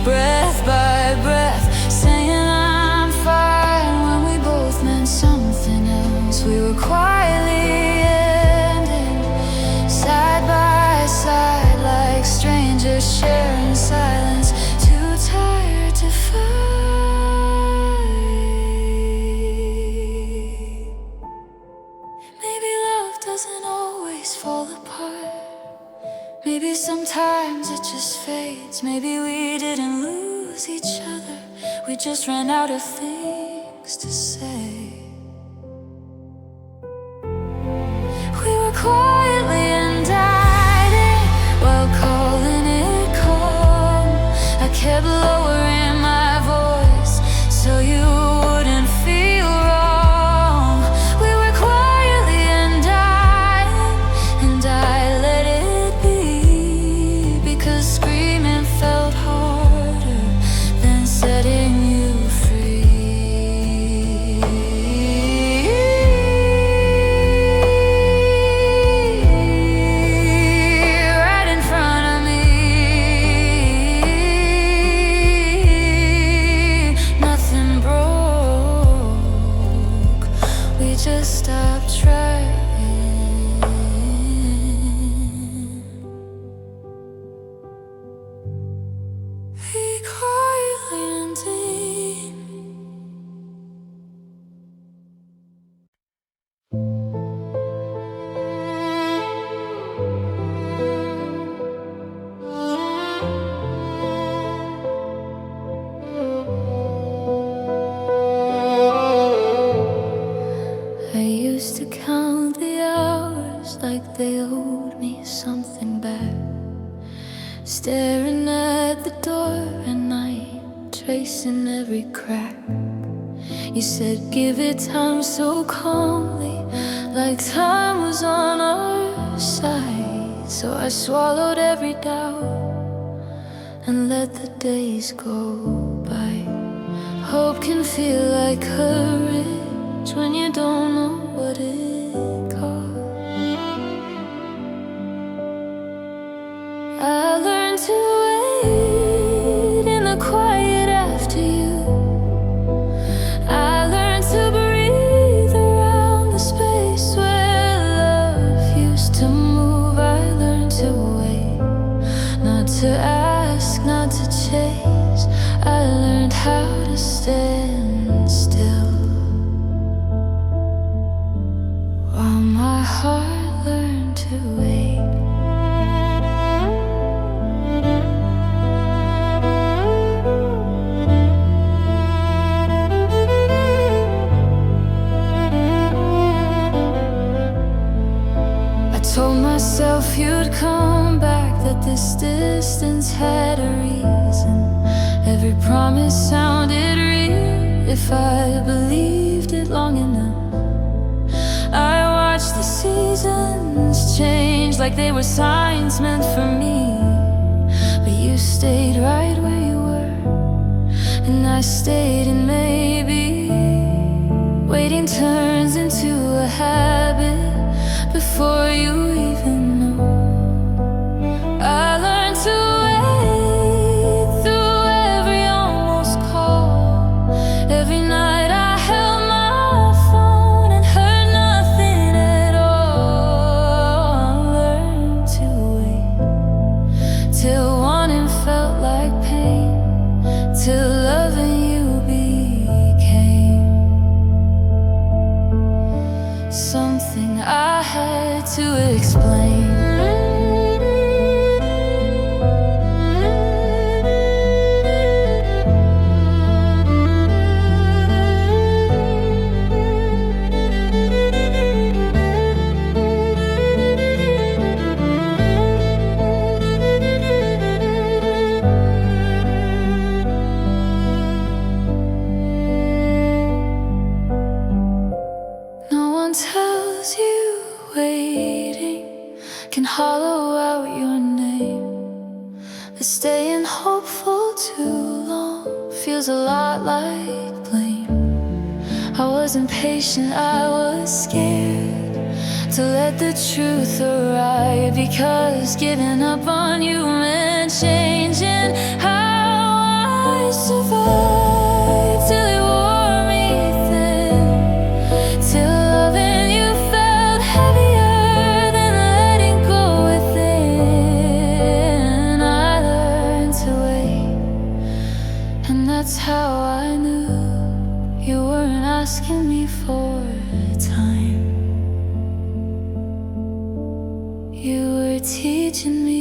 breath by breath, saying I'm fine when we both meant something else. We were quietly ending, side by side, like strangers sharing silence, too tired to fight. Maybe love doesn't always fall apart. Maybe sometimes it just fades. Maybe we didn't lose each other, we just ran out of things to say. We were quietly indicted while calling it calm. I kept lowering my voice so you wouldn't feel wrong. We were quietly indicted, and I let it be, because screaming felt harder than setting you free. Right in front of me, nothing broke, we just stopped trying. We quietly ending. I used to count the hours like they owed me something back, staring at the door at night, tracing every crack. You said give it time so calmly, like time was on our side. So I swallowed every doubt and let the days go by. Hope can feel like courage when you don't know what it costs. I learned to wait in the quiet after you. I learned to breathe around the space where love used to move. I learned to wait, not to ask, not to chase. I learned how to stand still, while my heart learned to wait. I told myself you'd come back, that this distance had a reason. Every promise sounded real if I believed it long enough. I watched the seasons change like they were signs meant for me, but you stayed right where you were, and I stayed, and maybe waiting turns into a habit before you even something I had to explain. Tells you waiting can hollow out your name, but staying hopeful too long feels a lot like blame. I wasn't patient, I was scared to let the truth arrive, because giving up on you meant changing how I survived. Till it wore me thin, till loving you felt heavier than letting go within. I learned to wait, and that's how I knew you weren't asking me for time. You were teaching me